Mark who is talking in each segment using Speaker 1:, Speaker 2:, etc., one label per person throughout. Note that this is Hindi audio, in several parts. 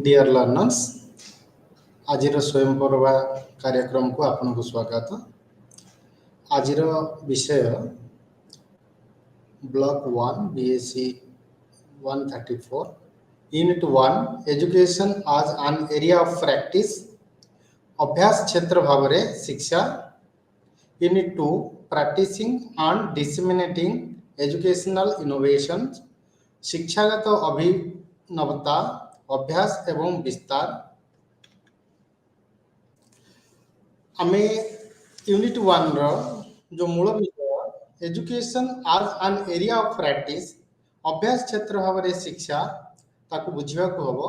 Speaker 1: डियर लर्नर्स आज स्वयं प्रभा कार्यक्रम को आपन को स्वागत। आज विषय block 1 BSc 134 unit 1 education as an area of practice अभ्यास क्षेत्र भाव में शिक्षा। Unit 2 practising and disseminating educational innovation शिक्षागत अभिनवता अभ्यास एवं विस्तार। आमे यूनिट 1 रो जो मूल विषय education as an area of practice अभ्यास क्षेत्र भाव में शिक्षा ताकू बुझा हम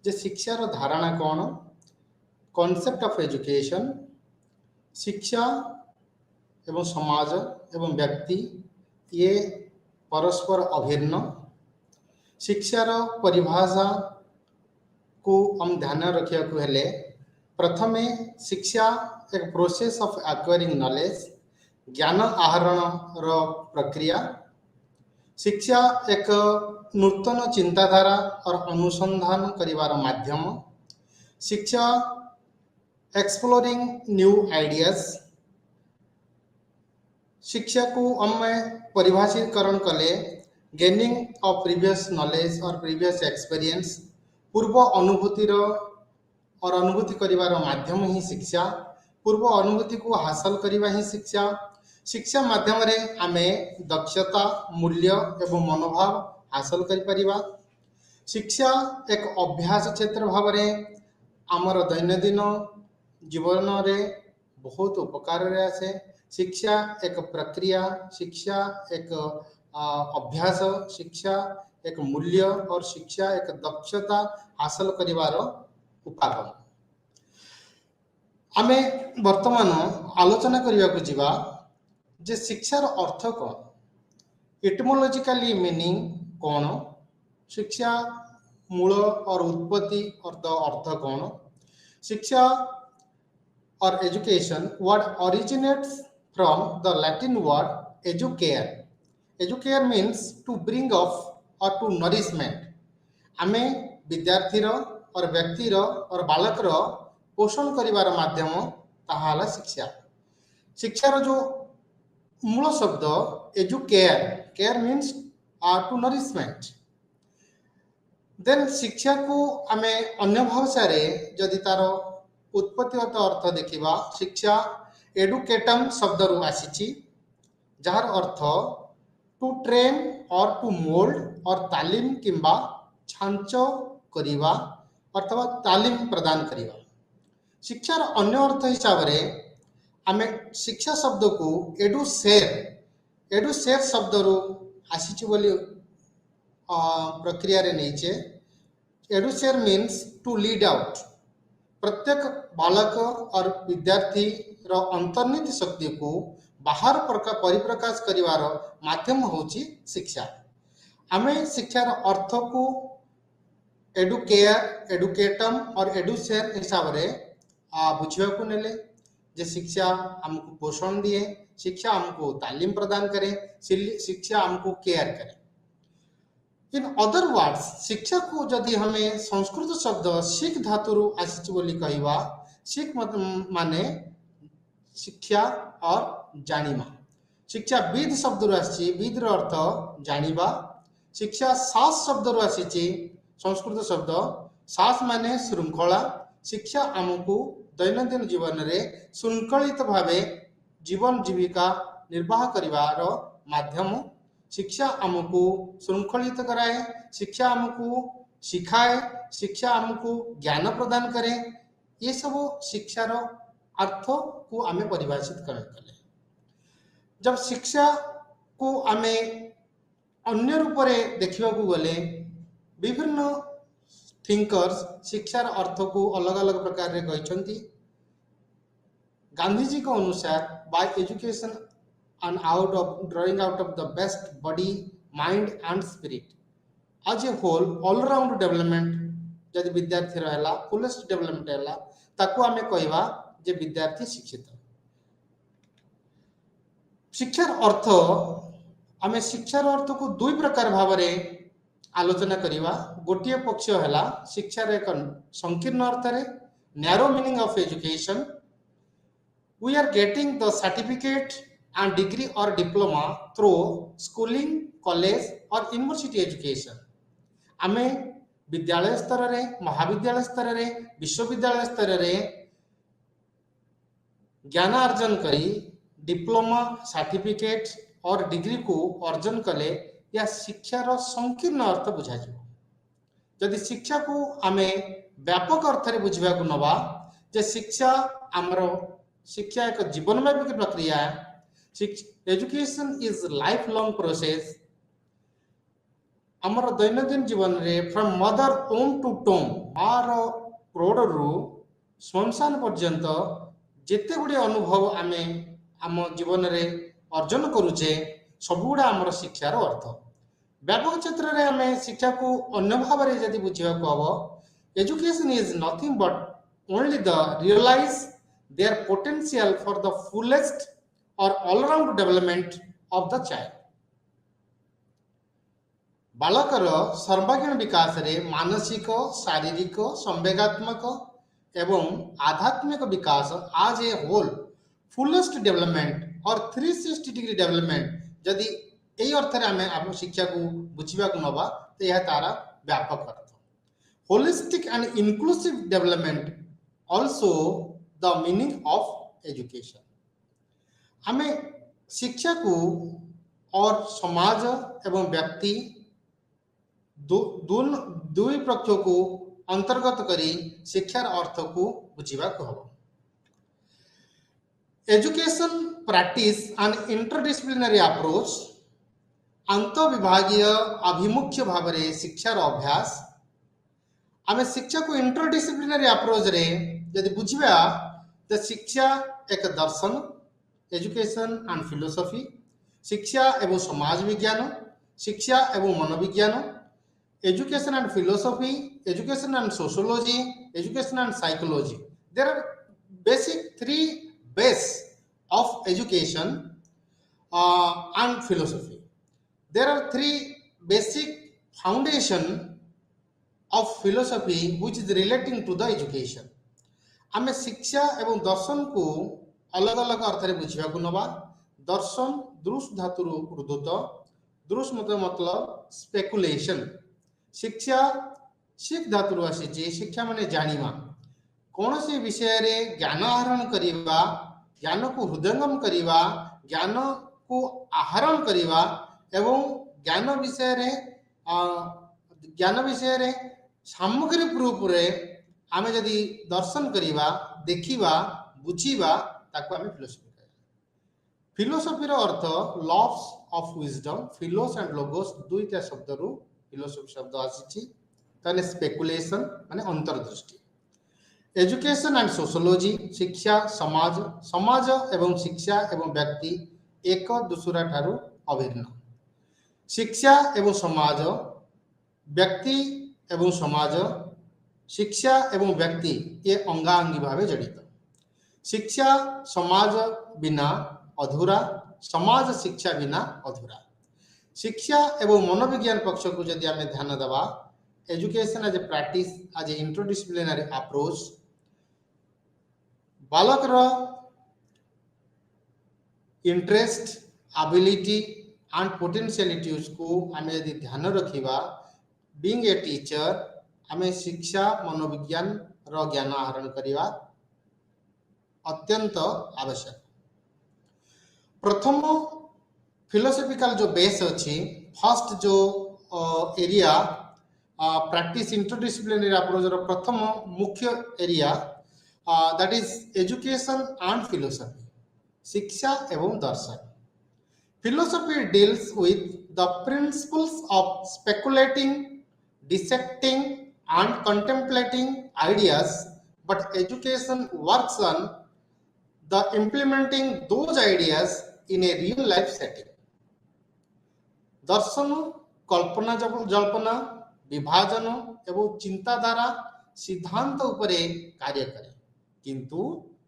Speaker 1: जे शिक्षार धारणा कौन कॉन्सेप्ट ऑफ एजुकेशन शिक्षा एवं समाज एवं व्यक्ति ये परस्पर अभिन्न शिक्षार परिभाषा को हम ध्यान रखा हेले प्रथम शिक्षा एक प्रोसेस ऑफ एक्वायरिंग नॉलेज ज्ञान आहरण प्रक्रिया। शिक्षा एक नूतन चिंताधारा और अनुसंधान करिवार माध्यम। शिक्षा एक्सप्लोरिंग न्यू आइडियाज। शिक्षा को हम परिभाषितकरण कले गेनिंग ऑफ प्रीवियस नॉलेज और प्रीवियस एक्सपीरियंस पूर्व अनुभूतिर और अनुभूति करिवार माध्यम ही शिक्षा। पूर्व अनुभूति को हासिल करिवा ही शिक्षा। शिक्षा माध्यम रे आमे दक्षता मूल्य एवं मनोभाव हासिल करि परिबा। शिक्षा एक अभ्यास क्षेत्र भाव में आमर दैनंदिन जीवन रे बहुत उपकार रे आसे। शिक्षा एक प्रक्रिया शिक्षा एक अभ्यास शिक्षा एक मूल्य और शिक्षा एक दक्षता हासिल करिवार उपागम। आमे वर्तमान आलोचना करिया को जीवा जे शिक्षार अर्थ कौन इटमोलॉजिकली मीनिंग कौन शिक्षा मूल और उत्पत्ति अर्थ कौन शिक्षा और education word originates from the Latin word educare. Educare means to bring up और टू नरिशमेंट। आमे विद्यार्थी और व्यक्तिर और बालकर पोषण करिवार माध्यम ताहाला शिक्षा। शिक्षार जो मूल शब्द educare care means to nourishment. Then शिक्षा को आमे अन्य भाषा रे जदि तार उत्पत्तिगत अर्थ देखिबा शिक्षा एडुकेटम शब्द रु आसीची जार अर्थ टू ट्रेन और टू मोल्ड और तालीम किंबा छांच करिवा अथवा तालीम प्रदान करिवा। शिक्षार अन्य अर्थ हिसाब रे आमे शिक्षा शब्द को एडुसेर शब्द रु आसीची बोली प्रक्रिया रे नैचे। एडुसेर मीन्स टू लीड आउट। प्रत्येक बालक और विद्यार्थी रो अंतर्निहित शक्ति को बाहर परिप्रकाश करिवार माध्यम होची शिक्षा। आमे शिक्षार अर्थ को एडुकेयर एडुकेटम और एडुसेर हिसाब रे बुझा को नेले जे शिक्षा हमको पोषण दिए शिक्षा हमको तालीम प्रदान करे शिक्षा हमको केयर करे। इन अदर वर्ड्स शिक्षा को जदि हमें संस्कृत शब्द शिख धातु आसी बोली कहवा शिख माने शिक्षा और जानिमा। शिक्षा विद शब्द आसी विद अर्थ जानिबा। शिक्षा सास शब्द आसी संस्कृत शब्द सास माने श्रृंखला। शिक्षा आमको दैनंदिन जीवन रे श्रृंखलित भावे जीवन जीविका निर्वाह करिवार माध्यम। शिक्षा आमको श्रृंखलित कराए शिक्षा आमको सिखाए शिक्षा आमको ज्ञान प्रदान करे। ये सब शिक्षार अर्थ को आमे परिभाषित कले। जब शिक्षा को आमे अन्य रूप रे देखिबा को गले विभिन्न थिंकर्स शिक्षार अर्थ को अलग अलग प्रकार रे कहछंती। गांधी जी के अनुसार bye education and drawing out of the best body mind and spirit as a whole all round development जदि विद्यार्थी रहला फुलेस्ट डेवलपमेंट हैला ताकू आमे कहवा जे विद्यार्थी शिक्षित। शिक्षार अर्थ आमे शिक्षार अर्थ को दुई प्रकार भाव रे आलोचना करिवा गोटिए पक्ष हैला शिक्षार एक संकीर्ण अर्थ रे narrow meaning of education we are getting the certificate and degree or diploma through schooling college or university education आमे विद्यालय स्तर रे महाविद्यालय स्तर रे विश्वविद्यालय स्तर रे ज्ञान अर्जन करी डिप्लोमा सर्टिफिकेट और डिग्री को अर्जन कले या शिक्षार संकीर्ण अर्थ बुझा जदि शिक्षा को आमे व्यापक अर्थ रे बुझिबा को नबा जे शिक्षा हमरो शिक्षा एक जीवनव्यापी प्रक्रिया education is life long process आमर दैनंदिन जीवन रे from mother home to tomb आर क्रोड रु श्मशान पर्यंत जेते गुडी अनुभव आमे आम जीवन रे अर्जन करूचे सबुडा आमर शिक्षार अर्थ व्यापक क्षेत्र रे आमे शिक्षा को अन्य भाव रे जदि बुझिबा को हबो education is nothing but only the realise their potential for the fullest or all-round development of the child. बालकर सर्वांगीण विकास रे मानसिक शारीरिक संवेगात्मक एवं आध्यात्मिक विकास आज ए होल फुलेस्ट डेवलपमेंट और 360 डिग्री डेवलपमेंट जदि एई अर्थ रे आमे आप शिक्षा को बुझिबा को नबा तो यह तारा व्यापक अर्थ holistic and inclusive development also the meaning of education हमें शिक्षा को और समाज एवं व्यक्ति दुई पक्ष को अंतर्गत करी शिक्षार अर्थ को बुझिबा को हबो education practice and interdisciplinary approach अंत विभागीय अभिमुख्य भाव रे शिक्षार अभ्यास हमें शिक्षा को इंटरडिसिप्लिनरी अप्रोच रे यदि बुझिबा तो शिक्षा एक दर्शन एजुकेशन एंड फिलोसफी शिक्षा एवं समाज विज्ञान शिक्षा एवं मनोविज्ञान education and philosophy education and sociology education and psychology there are basic three base of education and philosophy there are three basic foundation of philosophy which is relating to the education आमे शिक्षा एवं दर्शन को अलग अलग अर्थ रे बुझिबा को नबा दर्शन दृश धातु उद्धृत दृश मतलब स्पेकुलेशन शिक्षा शिख धातु आसी शिक्षा माने जानिमा कौन से विषय रे ज्ञान आहरण करिवा ज्ञान को हृदयंगम करिवा ज्ञान को आहरण करिवा एवं ज्ञान विषय रे सामग्रिक रूप रे आमे जदि दर्शन करिवा देखिवा बुझिवा ताको आमे फिलोसफी कहै फिलोसफी रो अर्थ loss of wisdom philos and logos दुईटा शब्द रु फिलोसफी शब्द आसीछि ताने स्पेकुलेशन माने अंतर्दृष्टि एजुकेशन एंड सोशियोलॉजी शिक्षा समाज समाज एवं शिक्षा एवं व्यक्ति एक दूसरा ठारू अभिन्न शिक्षा एवं समाज व्यक्ति एवं समाज शिक्षा एवं व्यक्ति ये अंगांगी भावे जड़ित शिक्षा समाज बिना अधूरा समाज शिक्षा बिना अधूरा शिक्षा एवं मनोविज्ञान पक्ष को जदि आमे ध्यान देबा education as a practice as a interdisciplinary approach बालक रो इंटरेस्ट एबिलिटी एंड पोटेंशियलिटीज को आमे यदि ध्यान रखिबा बीइंग ए टीचर आमे शिक्षा मनोविज्ञान रो ज्ञान आहरण करिवा अत्यंत आवश्यक प्रथम फिलोसॉफिकल जो बेस अछि फर्स्ट जो एरिया प्रैक्टिस इंटरडिसिप्लिनरी अप्रोच रो प्रथम मुख्य area that is education and philosophy शिक्षा एवं दर्शन philosophy deals with the principles of speculating dissecting and contemplating ideas but education works on the implementing those ideas in a real life setting दर्शन कल्पना जल्पना विभाजन एवं चिंताधारा सिद्धांत उपरे कार्य करे किंतु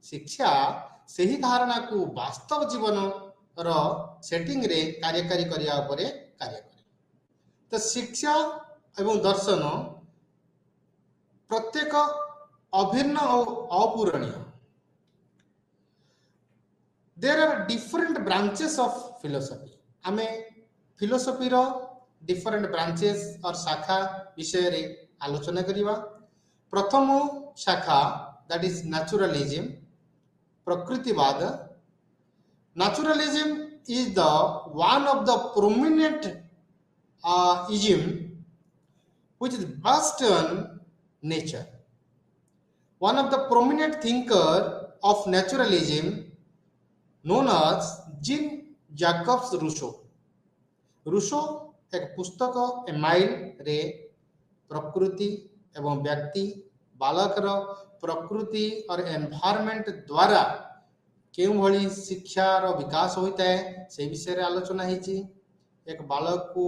Speaker 1: शिक्षा सही धारणा को वास्तव जीवन रो सेटिंग रे कार्यकारी करिया उपरे कार्य करे तो शिक्षा एवं दर्शन प्रत्येक अभिन्न और अपूरणीय. There are different branches of philosophy. आमे फिलोसफी रो डिफरेंट ब्रांचेस और शाखा विषय रे आलोचना करिवा. प्रथम शाखा दैट इज नेचुरलिज्म, प्रकृतिवाद. Naturalism is the one of the prominent ism which is based on nature. One of the prominent thinker of naturalism known as Jean-Jacques Rousseau. Rousseau एक पुस्तक एमाइल रे प्रकृति एवं व्यक्ति बालकर प्रकृति और एनवायरनमेंट द्वारा केउ भली शिक्षार विकास होता है से विषय रे आलोचना होती. एक बालक को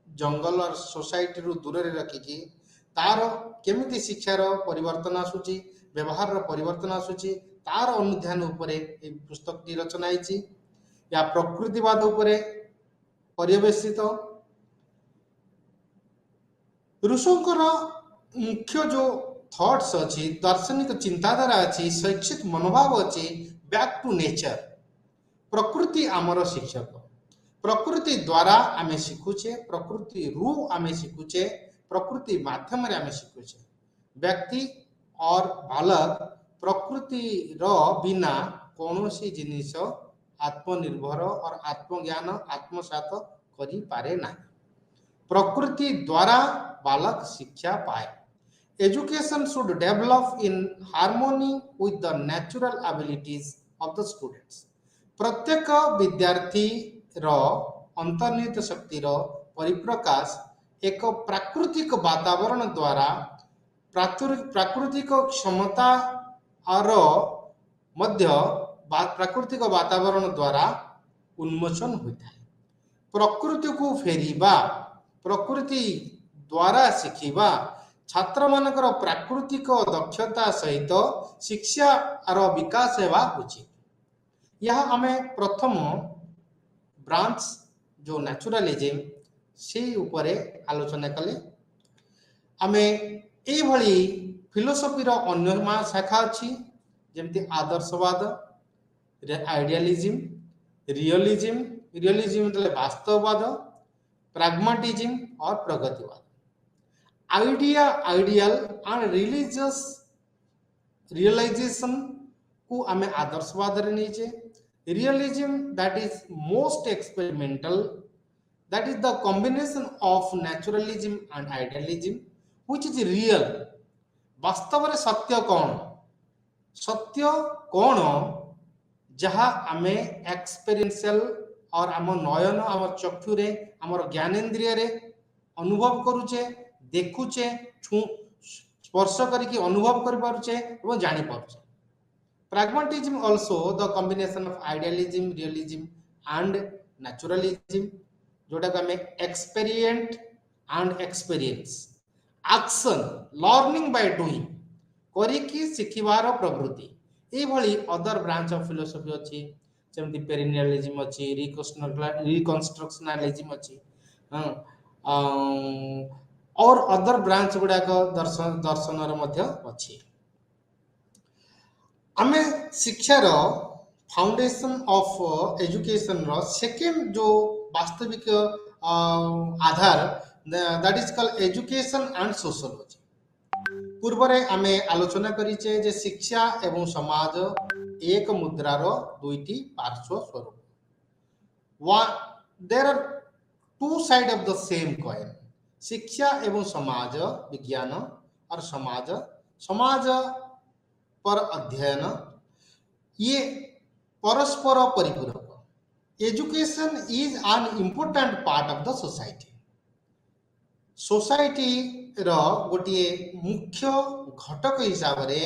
Speaker 1: जंगल और सोसाइटी रु दूर रे रखिकी तार केमिति शिक्षार परिवर्तन आसुची, व्यवहार परिवर्तन आसुची, तार अनुध्यान उपरे ए पुस्तक टी रचना होती. या प्रकृतिवाद उपरे पर्यवेसित. रूसोंकर मुख्य जो थॉट्स अच्छी, दार्शनिक चिंताधारा अच्छी, शैक्षिक मनोभाव अच्छी, बैक टू नेचर. प्रकृति आमर शिक्षक. प्रकृति द्वारा आमे शिखुचे, प्रकृति रु आमे शिखुचे, प्रकृति माध्यम रे आमे शिखुचे. व्यक्ति और बालक प्रकृति रो बिना कौनसी जिनिस आत्मनिर्भर और आत्मज्ञान आत्मसात करि पारे ना. प्रकृति द्वारा बालक शिक्षा पाए. Education should develop in harmony with the natural abilities of the students. प्रत्येक विद्यार्थी रो अंतर्निहित शक्ति रो परिप्रकाश एक प्राकृतिक वातावरण द्वारा प्राकृतिक क्षमता और मध्य प्राकृतिक वातावरण द्वारा उन्मोचन होता है. प्रकृति को फेरिबा, प्रकृति द्वारा शिखिबा, छात्र मानकर प्राकृतिक दक्षता सहित शिक्षा आर विकास हेबा उचित. यह आमे प्रथम ब्रांच जो नेचुरलिज्म से उपरे आलोचना कले. आमे ए भली फिलोसफी रो अन्य शाखा अछि जेमति आदर्शवाद, आइडियलिज्म, रियलिज्म. रियलिज्म मतलब वास्तववाद, प्रैग्मेटिज्म और प्रगतिवाद. आइडियल एंड रिलीजियस रियलाइजेशन को आमे आदर्शवाद रे नीचे. Realism that is most experimental, that is the combination of naturalism and idealism which is real. वास्तव रे सत्य कौन, सत्य कौन जहा आमे एक्सपीरियंशियल और आम नयन आम चक्षु रे आम ज्ञानेन्द्रिय रे अनुभव करूचे, देखुचे, स्पर्श करके अनुभव कर पारुचे और जानि पारुचे. Pragmatism also the combination of idealism, realism and naturalism जोटा को हमें experiment and experience, action, learning by doing करिकी शिखिबार प्रवृत्ति. ए भली अदर ब्रांच ऑफ फिलोसफी अछि जेमति पेरिनियलिज्म अछि, रिकंस्ट्रक्शनलिज्म अछि और अदर ब्रांच गुड़ा दर्शन मध्य अच्छी. आमे शिक्षार फाउंडेशन ऑफ एजुकेशन रो सेकेंड जो वास्तविक आधार that is called education and sociology. पूर्वरे आमे आलोचना करिचे जे शिक्षा एवं समाज एक मुद्रार दुईटी पार्श्व स्वरूप. There are two side of the same coin. शिक्षा एवं समाज विज्ञान और समाज पर अध्ययन ये परस्पर परिपूरक. Education is an important part of the society. Society रो गोटे मुख्य घटक हिसाब रे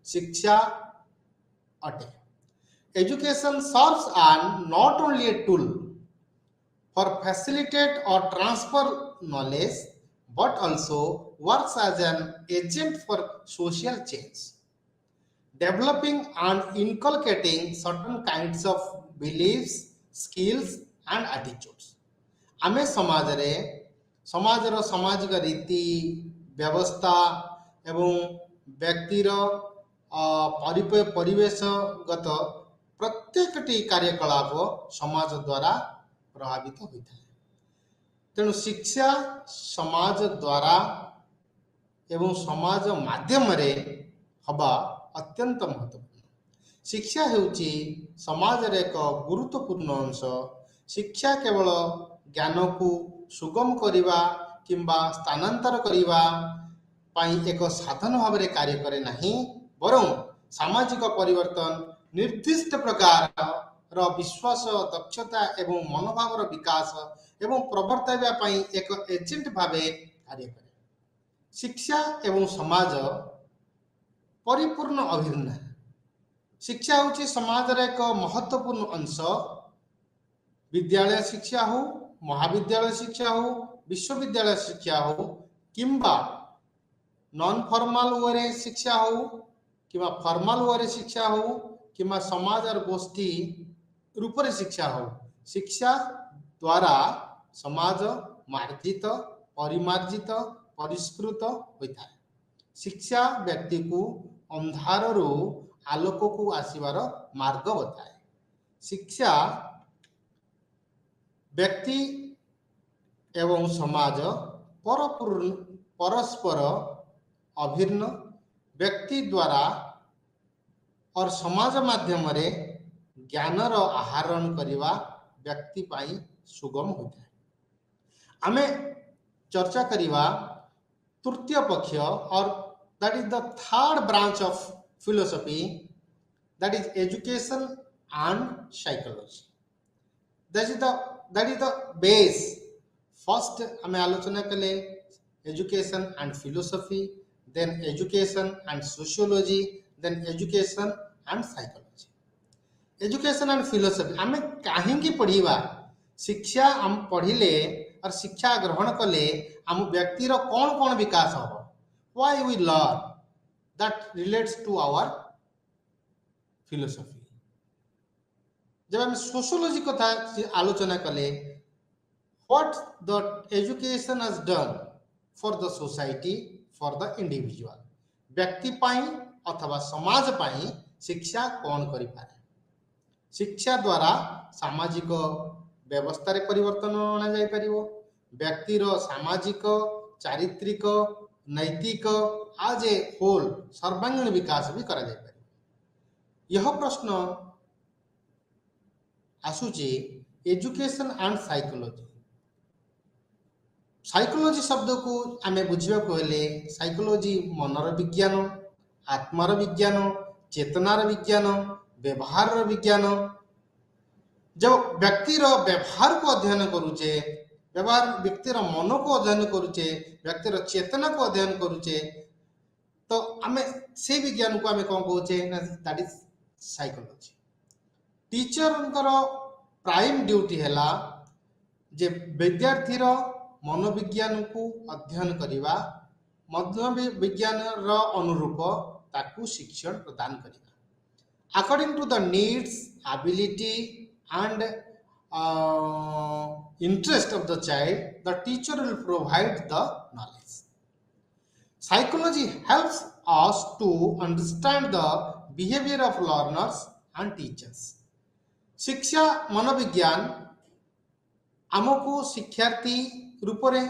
Speaker 1: शिक्षा अटे. Education serves an not only a tool for facilitate or transfer knowledge but also works as an agent for social change, developing and inculcating certain kinds of beliefs, skills and attitudes. आमे समाज रे समाजर सामाजिक रीति व्यवस्था एवं व्यक्तिर परिवेशगत प्रत्येकटी कार्यकलाप समाज द्वारा प्रभावित होता है। तेणु शिक्षा समाज द्वारा एवं समाज माध्यम रे हवा अत्यंत महत्वपूर्ण। शिक्षा हेउची समाज रे एक गुरुत्वपूर्ण अंश। शिक्षा केवल ज्ञान को सुगम करिवा किंबा स्थानांतर करिवा पाई एक साधन भाव में कार्य करे नहीं, बरं सामाजिक परिवर्तन निर्दिष्ट प्रकार विश्वास दक्षता एवं मनोभाव विकास एवं प्रवर्तन पाई एक एजेंट भाव कार्य करे। शिक्षा एवं समाज परिपूर्ण अभिन्न। शिक्षा होची समाज रे एक महत्वपूर्ण अंश। विद्यालय शिक्षा हो, महाविद्यालय शिक्षा हो, विश्वविद्यालय शिक्षा हो किंबा नॉन फॉर्मल वे शिक्षा हो कि फॉर्मल वे शिक्षा हो कि समाज और गोष्ठी रूप से शिक्षा हो, शिक्षा द्वारा समाज मार्जित परिमार्जित परिष्कृत होता है। शिक्षा व्यक्ति को अंधार आलोक को आसबार मार्ग बताए। शिक्षा व्यक्ति एवं समाज परस्पर अभिन्न। व्यक्ति द्वारा और समाज माध्यम रे ज्ञानर आहरण करने व्यक्ति पाई सुगम होता है। आमे चर्चा करिवा तृतीय पक्ष और that is the third branch of philosophy, that is education and psychology. That is the base. First आमे आलोचना कले education and philosophy, then education and sociology, then education and psychology. education and philosophy आमे काहेकि पढ़िबा? शिक्षा हम पढ़िले और शिक्षा ग्रहण कले हम व्यक्तिर कौन कौन विकास हो, why we learn, that relates to our philosophy. जब हम सोशियोलॉजी कथा आलोचना कले, what the education has done for the society, for the individual, व्यक्ति पाई अथवा समाज पाई शिक्षा कौन करि पारे। शिक्षा द्वारा सामाजिक व्यवस्था रे परिवर्तन आना जाय परिवो। व्यक्तिर सामाजिक चारित्रिक नैतिक आज ए होल सर्वांगीण विकास भी करा जाय परिवो। यह प्रश्न आसुची एजुकेशन एंड साइकोलॉजी। साइकोलॉजी शब्द को आमे बुझिबा को हेले साइकोलॉजी मनर विज्ञान, आत्मार विज्ञान, चेतनार विज्ञान, व्यवहार विज्ञान। जब व्यक्तिर व्यवहार को अध्ययन करूचे, व्यवहार व्यक्तिर मन को अध्ययन करूचे, व्यक्तिर चेतना को अध्ययन करूचे, तो आमे से विज्ञान को आमे कोन कहूचे ना, that is psychology. Teacher prime duty हैला जे विद्यार्थीर मनोविज्ञान को अध्ययन करिवा, मनोविज्ञान रो अनुरूप ताकू शिक्षण प्रदान करिवा। According to the needs, ability and interest of the child, the teacher will provide the knowledge. Psychology helps us to understand the behavior of learners and teachers. शिक्षा मनोविज्ञान आमको शिक्षार्थी रूप रे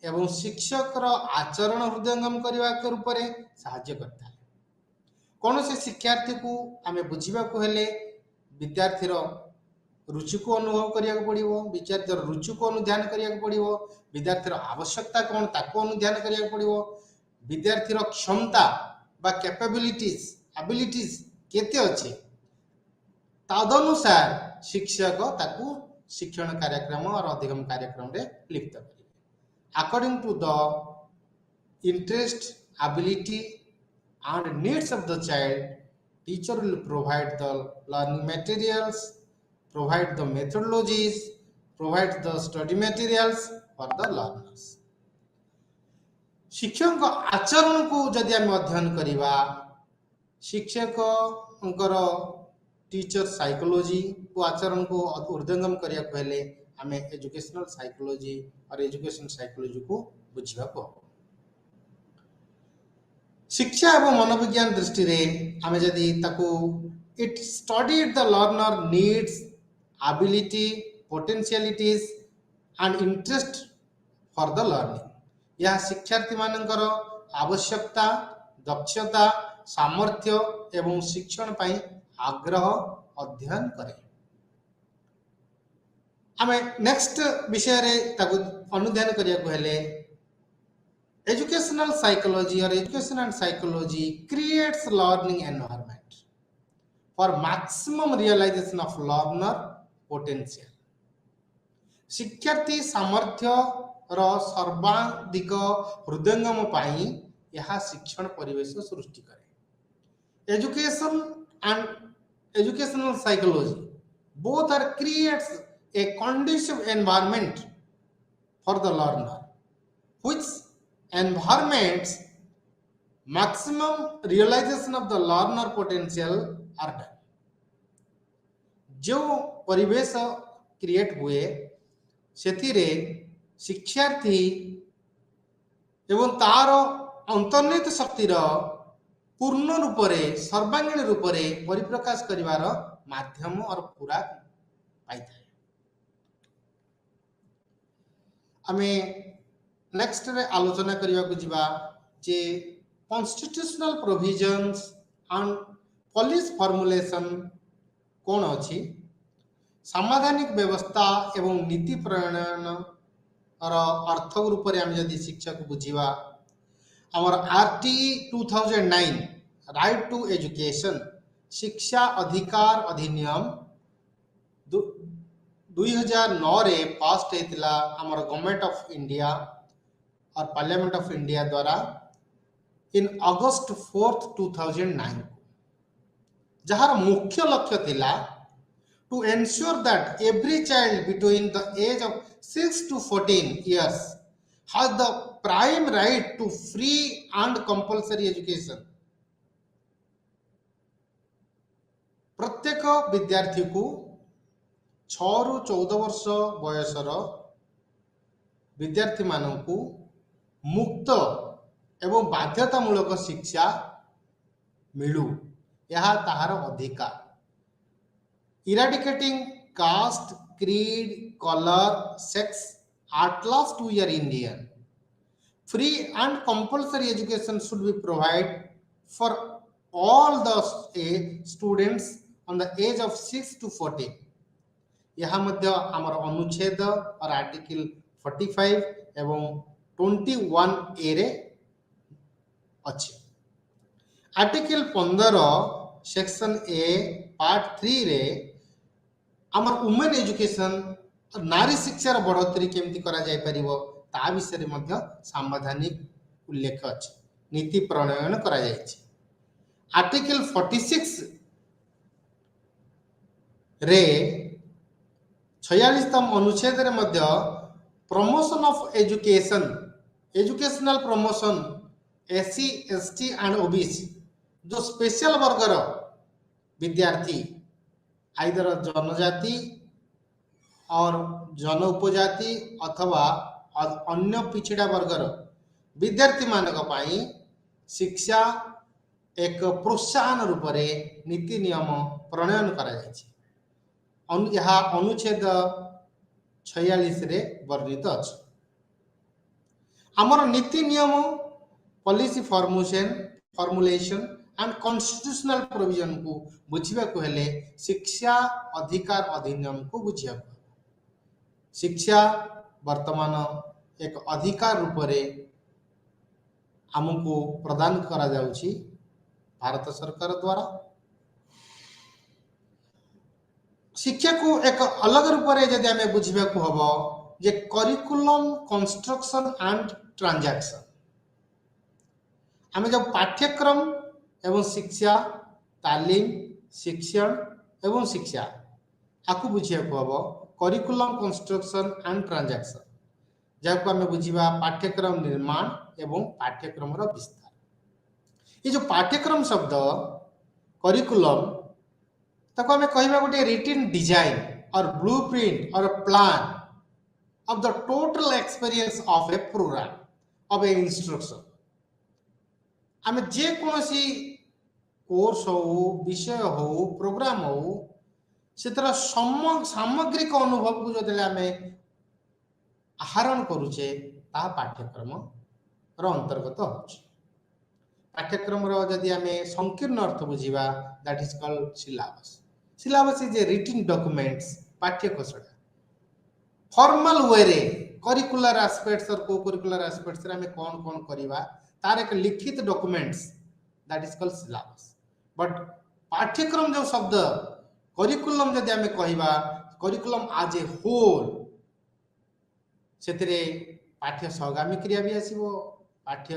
Speaker 1: एवं शिक्षक आचरण हृदयंगम करने के रूप में साहाय्य करता है। कौन से शिक्षार्थी को आमे बुझिबा को हेले विद्यार्थीर रुचि को अनुभव करिया पड़िवो, विद्यार्थीर रुचि को अनुध्यान करिया पड़िवो, विद्यार्थीर आवश्यकता कौन ताको अनुध्यान करिया पड़िवो, विद्यार्थीर क्षमता बा कैपेबिलिटीज एबिलिटीज केते अछि तदनुसार शिक्षक ताकू शिक्षण कार्यक्रम और अधिगम कार्यक्रम रे लिप्त करिवे। According to the interest, ability and needs of the child, teacher will provide the learning materials, provide the methodologies, provide the study materials for the learners. शिक्षक आचरण को जदि आम अध्ययन करिवा, शिक्षक टीचर साइकोलॉजी को आचरण को हृदयंगम करिया हेले आम एजुकेशनल साइकोलॉजी और एजुकेशन साइकोलॉजी को बुझा को शिक्षा एवं मनोविज्ञान दृष्टि रे आम जदि ताकू it studied the learner needs ability potentialities and interest for the learning यह शिक्षार्थी मानकर आवश्यकता दक्षता सामर्थ्य एवं शिक्षण पाई आग्रह अध्ययन करे आमे नेक्स्ट विषय रे ताकू अनुध्यान करिया को हेले एजुकेशनल साइकोलॉजी और education and psychology creates learning environment for maximum realisation of learner potential शिक्षार्थी सामर्थ्य रो सर्वाधिक हृदयंगम पाई यह शिक्षण परिवेश सृष्टि करे education and educational psychology both are creates a conducive environment for the learner which environments maximum realization of the learner potential are done जो परिवेश क्रिएट हुए सेथिरे शिक्षार्थी एवं तार अंतर्निहित शक्तिर पूर्ण रूप से सर्वांगीण रूप से परिप्रकाश करिवार माध्यम और पूरा पाई थाए आमे नेक्स्ट रे आलोचना करिया को जिबा जे constitutional provisions and policy formulation कोन अछि संवैधानिक व्यवस्था एवं नीति प्रणयन और अर्थ रूप रे हम यदि शिक्षा को बुझिबा हमर आरटीई 2009 राइट टू एजुकेशन शिक्षा अधिकार अधिनियम 2009 रे पास हेतिला हमर गवर्नमेंट ऑफ इंडिया और पार्लियामेंट ऑफ इंडिया द्वारा इन अगस्त 4 2009 जहार मुख्य लक्ष्य थिला to ensure that every child between the age of 6 to 14 years has the prime right to free and compulsory education प्रत्येक विद्यार्थी को 6 रु 14 वर्ष बयसर विद्यार्थी मानू मुक्त एवं बाध्यतामूलक शिक्षा मिलू यह ताहार अधिकार eradicating caste creed colour sex at last we are Indian free and compulsory education should be provided for all the students on the age of 6 to 14 यह मध्य हमर अनुच्छेद और आर्टिकल 45 एवं 21 ए रे अछि आर्टिकल 15 सेक्शन ए पार्ट 3 रे हमर वुमेन एजुकेशन नारी शिक्षार बढ़ोतरी केमती करा जाय परिबो ता विषय रे मध्य संवैधानिक उल्लेख अछि नीति प्रणयन करा जाय अछि आर्टिकल 46 रे 46तम अनुच्छेद रे मध्य promotion of education educational promotion SC ST and OBC जो स्पेशल वर्गर विद्यार्थी आइदर जनजाति और जन उपजाति अथवा अन्य पिछड़ा वर्गर विद्यार्थी मानक पाई शिक्षा एक प्रोत्साहन रूप रे नीति नियम प्रणयन करा जायछि यह अनुच्छेद 46 रे वर्णित अछि हमर नीति नियम policy formulation and constitutional provision को बुझिबा को हेले शिक्षा अधिकार अधिनियम को बुझिया शिक्षा वर्तमान एक अधिकार रूप रे हमको प्रदान करा जाउछि भारत सरकार द्वारा शिक्षा को एक अलग रूप रे यदि हमें बुझिबा को हबो जे करिकुलम कंस्ट्रक्शन एंड ट्रांजैक्शन हमें जब पाठ्यक्रम एवं शिक्षा तालीम शिक्षण एवं शिक्षा आकु बुझिया को हबो करिकुलम कंस्ट्रक्शन एंड ट्रांजैक्शन जाको हमें बुझिबा पाठ्यक्रम निर्माण एवं पाठ्यक्रम रो विस्तार ये जो पाठ्यक्रम शब्द करिकुलम ताको हमें कहबा गोटे रिटन डिजाइन और ब्लूप्रिंट और plan of the total experience of a program of a instruction. आम जेकोसी कोर्स हो विषय हो प्रोग्राम हो से सामग्रिक अनुभव को जो आम आहरण करुचे ता पाठ्यक्रम अंतर्गत हो पाठ्यक्रम जदि आम संकीर्ण अर्थ बुझा that is called syllabus syllabus is a written documents पाठ्य खसड़ा फॉर्मल वे रे करिकुलर एस्पेक्ट्स और को करिकुलर एस्पेक्ट्स रे हमें कौन कौन करवा तार एक लिखित documents that is called syllabus but पाठ्यक्रम जो शब्द करिकुलम जदि हमें कहवा करिकुलम आज ए होल से पाठ्य सहगामी क्रिया भी आसो पाठ्य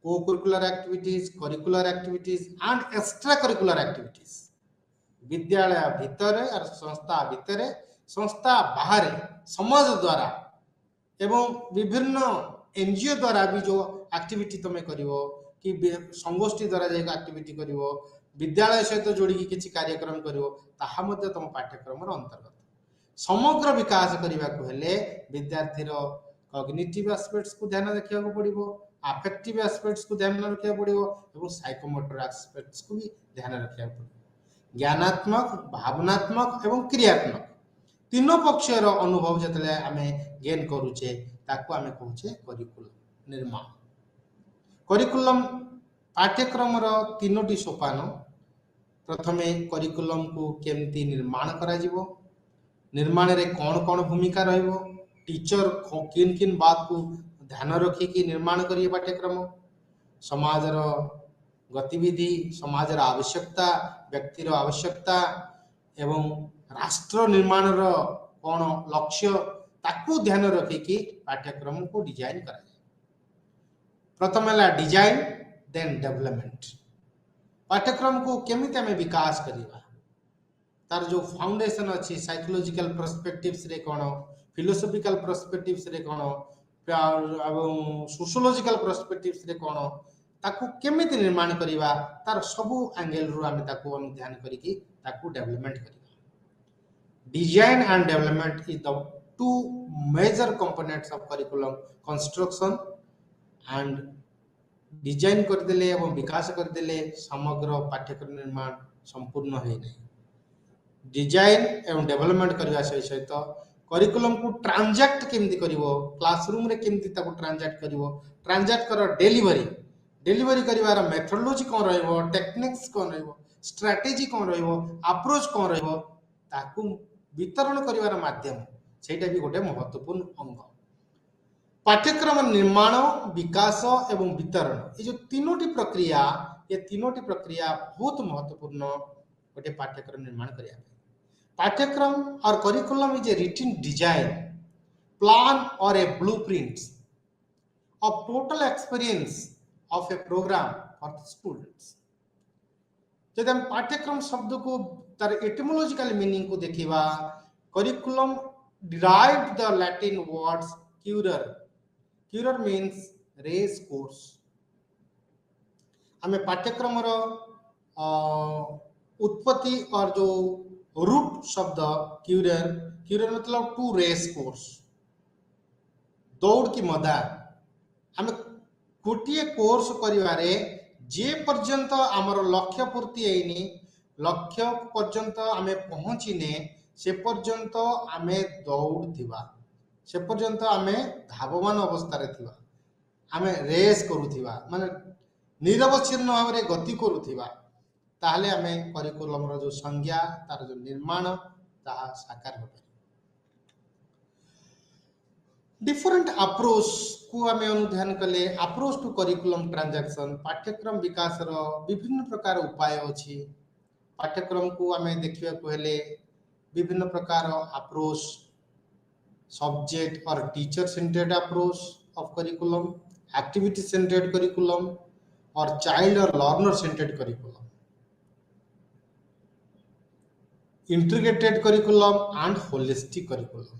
Speaker 1: को curricular activities curricular activities and extra curricular activities विद्यालय भितर और संस्था बाहर समाज द्वारा एवं विभिन्न एनजीओ द्वारा भी जो एक्टिविटी तुम करिवो कि संगोष्ठी द्वारा जो एक्टिविटी करिवो विद्यालय सहित जोड़ी किसी कार्यक्रम करिवो ताहा मध्ये तुम पाठ्यक्रम अंतर्गत समग्र विकास करने को हेले विद्यार्थी कॉग्निटिव एस्पेक्ट्स को ध्यान रखा पड़ो अफेक्टिव एस्पेक्ट्स को ध्यान रखा पड़ो और साइकोमोटर एस्पेक्ट्स को भी ध्यान रखा पड़ो ज्ञानात्मक भावनात्मक एवं क्रियात्मक तीनों पक्षर अनुभव जिते आम गेन करुचे ताको आम कहूचे करिकुलम निर्माण करिकुलम पाठ्यक्रम तीनोटी सोपान प्रथमे करिकुलम को केमती निर्माण करा जीवो निर्माण रे कौन कौन भूमिका रहिबो टीचर किन किन बात को ध्यान रखिकी निर्माण करिए पाठ्यक्रम समाजर गतिविधि समाजर आवश्यकता व्यक्तिर आवश्यकता एवं राष्ट्र निर्माण कौन लक्ष्य ताकू ध्यान रखिकी पाठ्यक्रम को डिजाइन करा प्रथम है डिजाइन देन डेवलपमेंट पाठ्यक्रम को केमिति आमे विकास करिवा तार जो फाउंडेशन अच्छी साइकोलॉजिकल पर्सपेक्टिव्स रे कौन फिलोसॉफिकल पर्सपेक्टिव्स रे कौन एवं सोशियोलॉजिकल पर्सपेक्टिव्स रे कौन ताकू केमिति निर्माण करिवा तार सबु एंगल रु आमे ताकू हम ध्यान करिकी ताकू डेवलपमेंट करिवा design and development is the two major components of curriculum construction and design कर देले एवं विकास कर देले समग्र पाठ्यक्रम निर्माण संपूर्ण है नहीं डिजाइन एवं डेवलपमेंट करने सहित करिकुलम को ट्रांजैक्ट केमती करिवो क्लासरूम रे केमती ताको ट्रांजैक्ट करिवो ट्रांजैक्ट कर डेलीवरी करिवार मेथोडोलॉजी कोन रहइवो टेक्निक्स कोन रहइवो स्ट्रेटजी कोन रहइवो अप्रोच कोन रहइवो ताको वितरण करिवार माध्यम सेटा भी गोटे महत्वपूर्ण अंग पाठ्यक्रम निर्माण विकास एवं वितरण ये जो तीनोटी प्रक्रिया बहुत महत्वपूर्ण गोटे पाठ्यक्रम निर्माण करिया पाठ्यक्रम or curriculum is a written design plan or a blueprint of total experience of a program for the students जब हम पाठ्यक्रम शब्द को तार एटिमोलॉजिकल मीनिंग को देखिबा curriculum derived the Latin words currere means race course हमें पाठ्यक्रम उत्पत्ति और जो रूट शब्द क्यूरर मतलब टू रेस कोर्स दौड़ की मैदान आम गोटे कोर्स करिवारे जे पर्यंत आमर लक्ष्य पूर्ति होइनी लक्ष्य पर्यंत आमे पहुँचीने से पर्यंत आमे दौड़थिबा से पर्यंत आमे धावमान अवस्था थिबा आमे रेस करूथिबा माने निरवच्छिन्न भाव में गति करूथिबा ताहले आमे करिकुलम रो जो संज्ञा तार जो निर्माण ताहा साकार हो डिफरेंट अप्रोच को आमे अनुध्यान कले अप्रोच टू करिकुलम ट्रांजैक्शन पाठ्यक्रम विकास रो विभिन्न प्रकार उपाय अछि पाठ्यक्रम को आमे देखिया को हेले विभिन्न प्रकार अप्रोच सब्जेक्ट और teacher centred approach of curriculum activity centred curriculum और चाइल्ड और learner centred curriculum integrated curriculum and holistic curriculum